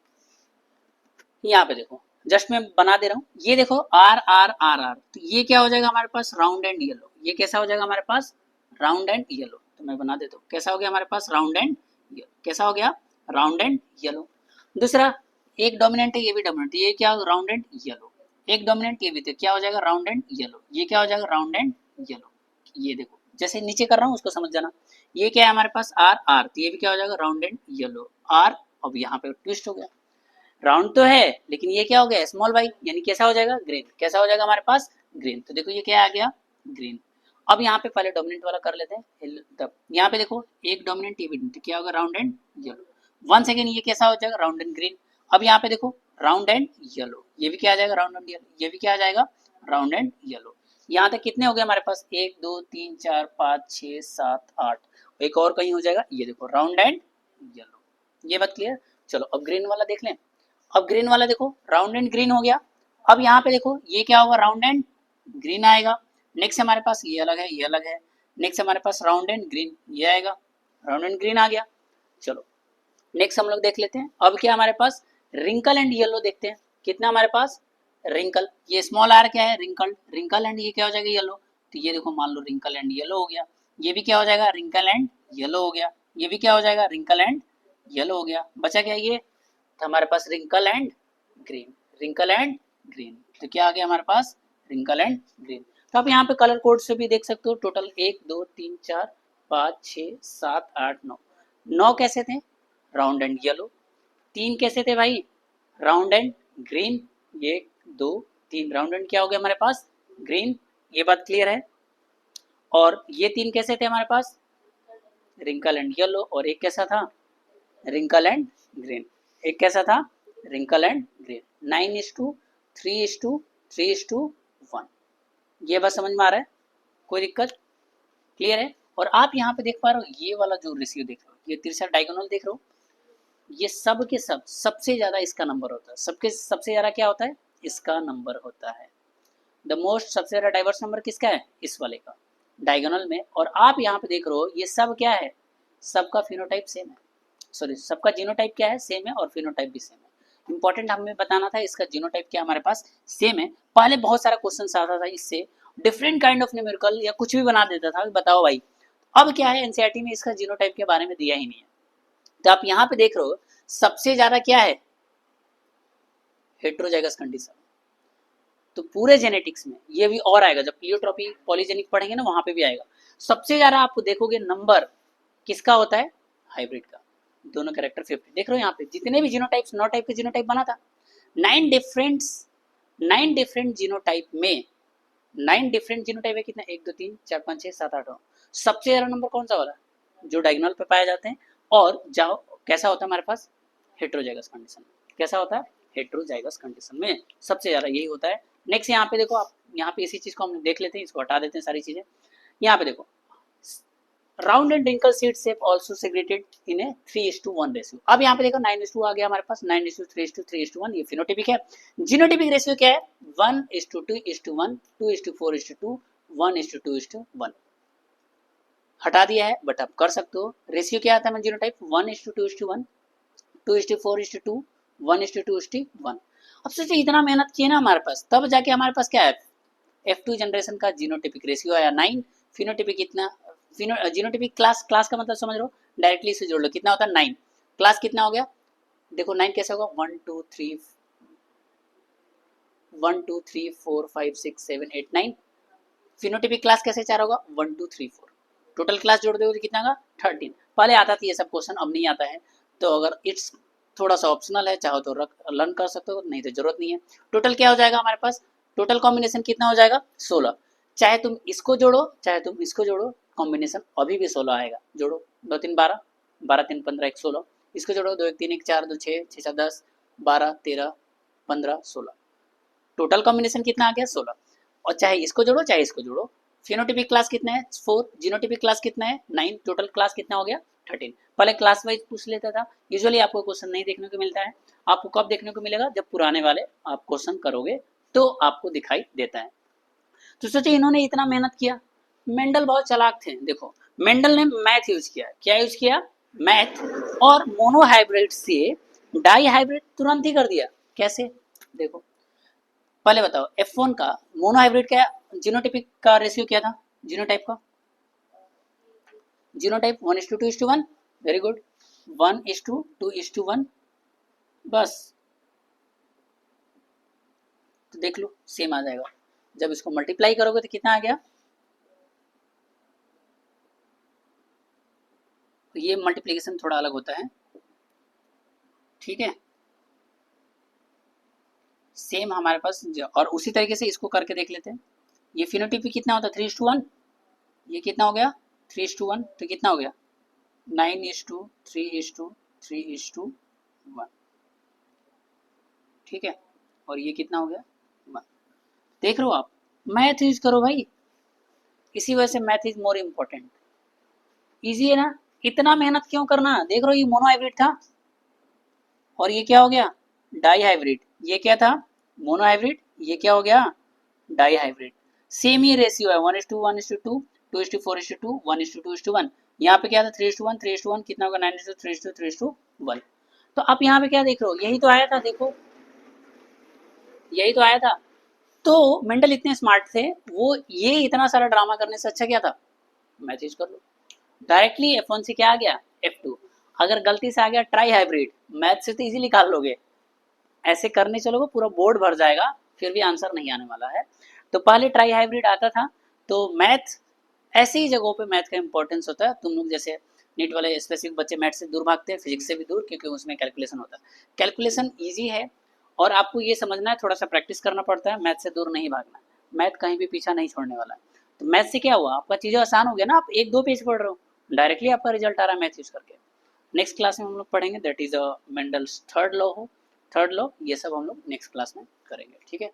यहाँ पे देखो, जस्ट मैं बना दे रहा हूँ, ये देखो आर आर आर आर, तो ये क्या हो जाएगा हमारे पास, राउंड एंड येलो। ये कैसा हो जाएगा हमारे पास, राउंड एंड येलो। तो मैं बना देता हूँ, कैसा हो गया हमारे पास, राउंड एंड येलो। कैसा हो गया, राउंड एंड येलो। दूसरा, एक डोमिनेंट है, ये भी डोमिनेंट, ये क्या, राउंड एंड येलो। एक डोमिनेंट, ये भी, तो क्या हो जाएगा, राउंड एंड येलो। ये क्या हो जाएगा, राउंड एंड येलो। ये देखो जैसे नीचे कर रहा हूँ उसको समझ जाना। ये क्या है हमारे पास, आर आर, तो ये भी क्या हो जाएगा, राउंड एंड येलो आर। अब यहाँ पे ट्विस्ट हो गया, राउंड तो है लेकिन ये क्या हो गया, स्मॉल वाई, यानी कैसा हो जाएगा, ग्रीन। कैसा हो जाएगा हमारे पास, ग्रीन। तो देखो ये क्या आ गया, ग्रीन। अब यहाँ पे पहले डोमिनेंट वाला कर लेते हैं, तब यहाँ पे देखो एक डोमिनेंट, ये भी, तो क्या होगा, round and yellow. One second, ये कैसा हो जाएगा, राउंड एंड ग्रीन। अब यहाँ पे देखो राउंड एंड येलो, ये भी क्या आ जाएगा, राउंड एंड येलो। ये भी क्या आ जाएगा, राउंड एंड येलो। यहाँ तक कितने हो गए हमारे पास, 1 2 3 4 5 6 7 8, एक और कहीं हो जाएगा, ये देखो राउंड एंड येलो। ये बात क्लियर। चलो अब ग्रीन वाला देख लें। अब ग्रीन वाला देखो, राउंड एंड ग्रीन हो गया। अब यहाँ पे देखो ये क्या होगा, राउंड एंड ग्रीन आएगा। नेक्स्ट हमारे पास ये अलग है, ये अलग है। नेक्स्ट हमारे पास राउंड एंड ग्रीन, ये आएगा, राउंड एंड ग्रीन आ गया। चलो नेक्स्ट हम लोग देख लेते हैं, अब क्या हमारे पास, रिंकल एंड येलो देखते हैं। कितना हमारे पास, रिंकल, ये स्मॉल आर क्या है, रिंकल, रिंकल एंड ये क्या हो जाएगा, येलो। तो ये देखो मान लो रिंकल एंड येलो हो गया। ये भी क्या हो जाएगा, रिंकल एंड येलो हो गया। ये भी क्या हो जाएगा, रिंकल एंड येलो हो गया। बचा क्या ये, तो हमारे पास wrinkle and green, wrinkle and green. तो क्या आ गया हमारे पास, रिंकल एंड ग्रीन। तो आप यहाँ पे कलर कोड से भी देख सकते हो, टोटल 1 2 3 4 5 6 7 8 9, 9 कैसे थे, राउंड एंड येलो। 3 कैसे थे भाई, round and green. 1 2 3, round and क्या हो गया हमारे पास, ग्रीन। ये बात क्लियर है। और ये 3 कैसे थे हमारे पास, रिंकल एंड येलो। और एक कैसा था, रिंकल एंड ग्रीन। एक कैसा था, रिंकल एंड ग्रीन। 9:3:3:1। ये बस समझ में आ रहा है, कोई दिक्कत, क्लियर है। और आप यहाँ पे देख पा रहे हो, ये वाला जो रेशियो देख रहे हो, ये तिरछा डायगोनल देख रहे हो, ये सब के सब सबसे ज्यादा इसका नंबर होता है। सबके सबसे ज्यादा क्या होता है, इसका नंबर होता है। द मोस्ट सबसे ज्यादा डाइवर्स नंबर किसका है, इस वाले का, डायगोनल में। और आप यहाँ पे देख रहे हो ये सब क्या है, सबका फिनोटाइप सेम है, सॉरी सबका जीनोटाइप क्या है, सेम है, और फिनोटाइप भी सेम है। इंपॉर्टेंट हमें बताना था, इसका जीनोटाइप क्या हमारे पास सेम है। पहले बहुत सारा क्वेश्चन आता था इससे, डिफरेंट काइंड ऑफ न्यूमेरिकल या कुछ भी बना देता था, बताओ भाई। अब क्या है, एनसीईआरटी में इसका जीनोटाइप के बारे में दिया ही नहीं है। तो आप यहाँ पे देख रहे हो सबसे ज्यादा क्या है, हेट्रोजाइगस कंडीशन। तो पूरे जेनेटिक्स में ये भी और आएगा, जब प्लियोट्रॉपी पॉलीजेनिक पढ़ेंगे ना, वहां पे भी आएगा। सबसे ज्यादा आपको देखोगे नंबर किसका होता है, हाइब्रिड का। दोनों कैरेक्टर 50 देख रहे हो यहाँ पे, जितने भी जीनोटाइप्स, 9 टाइप के जीनोटाइप बना था, 9 डिफरेंट जीनोटाइप में, 9 डिफरेंट जीनोटाइप है कितना, 1 2 3 4 5 6 7 8 9। सबसे ज्यादा नंबर कौन सा वाला, जो डायगोनल पे पाए जाते हैं। और जाओ कैसा होता है हमारे पास, हेट्रोजाइगस कंडीशन। कैसा होता है, हेट्रोजाइगस कंडीशन में सबसे ज्यादा यही होता है। नेक्स्ट यहाँ पे देखो, आप यहाँ पे इसी चीज को हम देख लेते हैं, इसको हटा देते हैं सारी चीजें। यहाँ पे देखो, round and wrinkle seed shape also segregated in a 3:1 ratio. अब यहाँ पे देखो 9:2 आ गया हमारे पास, 9:3:3:1, ये फिनोटाइपिक है। जीनोटाइपिक रेशियो क्या है, 1:2:1, 2:4:2, 1:2:1। हटा दिया है, बट आप कर सकते हो। रेशियो क्या आता है जीनोटाइप, 1:2:1, 2:4:2, 1:2:1। अब सोचिए इतना मेहनत किए ना हमारे पास, तब जाके हमारे पास क्या है, F2 जनरेशन का जीनोटिपिक रेशियो आया 9। फिनोटिपिक कितना, जीनोटिपिक क्लास, क्लास का मतलब समझ लो, डायरेक्टली से जोड़ लो, कितना होता है 9। क्लास कितना हो गया, देखो 9 कैसे होगा, 1 2 3 4 5 6 7 8 9। फिनोटिपिक क्लास कैसे 4 होगा, 1 2 3 4। टोटल क्लास जोड़ दोगे तो कितना होगा 13। पहले आता था ये सब क्वेश्चन, अब नहीं आता है। तो अगर इट्स थोड़ा सा ऑप्शनल है, चाहो तो लर्न कर सकते हो, नहीं तो जरूरत नहीं है। टोटल क्या हो जाएगा हमारे पास, टोटल कॉम्बिनेशन कितना हो जाएगा 16। चाहे तुम इसको जोड़ो चाहे तुम इसको जोड़ो, कॉम्बिनेशन अभी भी 16 आएगा। जोड़ो 2 3 12, 12 3 15 1 16। इसको जोड़ो 2 1 3 1 4 2 6 6 7 10 12 13 15 16। टोटल कॉम्बिनेशन कितना आ गया 16। और चाहे इसको जोड़ो चाहे इसको जोड़ो। फिनोटिपिक क्लास कितना है 4, जीनोटिपिक क्लास कितना है 9, टोटल क्लास कितना हो गया 13। पहले क्लास वाइज पूछ लेता था। यूजुअली आपको क्वेश्चन नहीं देखने को मिलता है, आपको कब देखने को मिलेगा, जब पुराने वाले आप क्वेश्चन करोगे तो आपको दिखाई देता है। तो सोचिए इन्होंने इतना मेहनत किया। मेंडल बहुत चालाक थे। देखो मेंडल ने मैथ यूज किया, क्या यूज किया, मैथ, और मोनोहाइब्रिड से डाई हाइब्रिड तुरंत ही कर दिया। कैसे, देखो पहले बताओ F1 का मोनोहाइब्रिड का जीनोटाइपिक का रेशियो क्या था, जीनोटाइप का, जीनोटाइप 1:2:1। Very good, 1:2:1। बस, तो देख लो सेम आ जाएगा। जब इसको मल्टीप्लाई करोगे तो कितना आ गया, तो ये मल्टीप्लिकेशन थोड़ा अलग होता है, ठीक है। सेम हमारे पास और उसी तरीके से इसको करके देख लेते हैं। ये फिनोटाइप कितना होता है 3:1, ये कितना हो गया 3:1, तो कितना हो गया 9:3:3:1, ठीक है। और ये कितना हो गया 1। देख रहे हो आप, मैथ यूज करो भाई, इसी वजह से math is more important. Easy है ना, इतना मेहनत क्यों करना। देख रहे हो ये मोनोहाइब्रिड था और ये क्या हो गया डाई हाइब्रिड, ये क्या था मोनोहाइब्रिड, ये क्या हो गया डाई हाइब्रिड। सेम ही रेशियो है 1:1:2, 2:4:2, 1:2:1। यहाँ पे क्या था 3:1, 3:1 कितना होगा 9:3:2, 3:1। तो आप यहाँ पे क्या देख रहे हो, यही तो आया था, देखो यही तो आया था। तो मेंडल इतने स्मार्ट थे, वो ये इतना सारा ड्रामा करने से अच्छा क्या था मैथ यूज कर लो। डायरेक्टली F1 से क्या आ गया F2। अगर गलती से आ गया ट्राई हाइब्रिड, मैथ से तो इजीली निकाल लोगे, ऐसे करने चलोगे पूरा बोर्ड भर जाएगा, फिर भी आंसर नहीं आने वाला है। तो पहले ट्राई हाइब्रिड आता था। तो मैथ ऐसी ही जगहों पे मैथ का इंपॉर्टेंस होता है। तुम लोग जैसे नीट वाले स्पेसिफिक बच्चे मैथ से दूर भागते हैं, फिजिक्स से भी दूर, क्योंकि उसमें कैलकुलेशन होता है। कैलकुलेशन ईजी है और आपको ये समझना है, थोड़ा सा प्रैक्टिस करना पड़ता है, मैथ से दूर नहीं भागना। मैथ कहीं भी पीछा नहीं छोड़ने वाला है। तो मैथ से क्या हुआ, आपका चीज़ें आसान हो गया ना, आप 1 2 पेज पढ़ रहे हो, डायरेक्टली आपका रिजल्ट आ रहा है मैथ यूज करके। नेक्स्ट क्लास में हम लोग पढ़ेंगे that is Mendel's third law हो, थर्ड लॉ, ये सब हम लोग नेक्स्ट क्लास में करेंगे, ठीक है।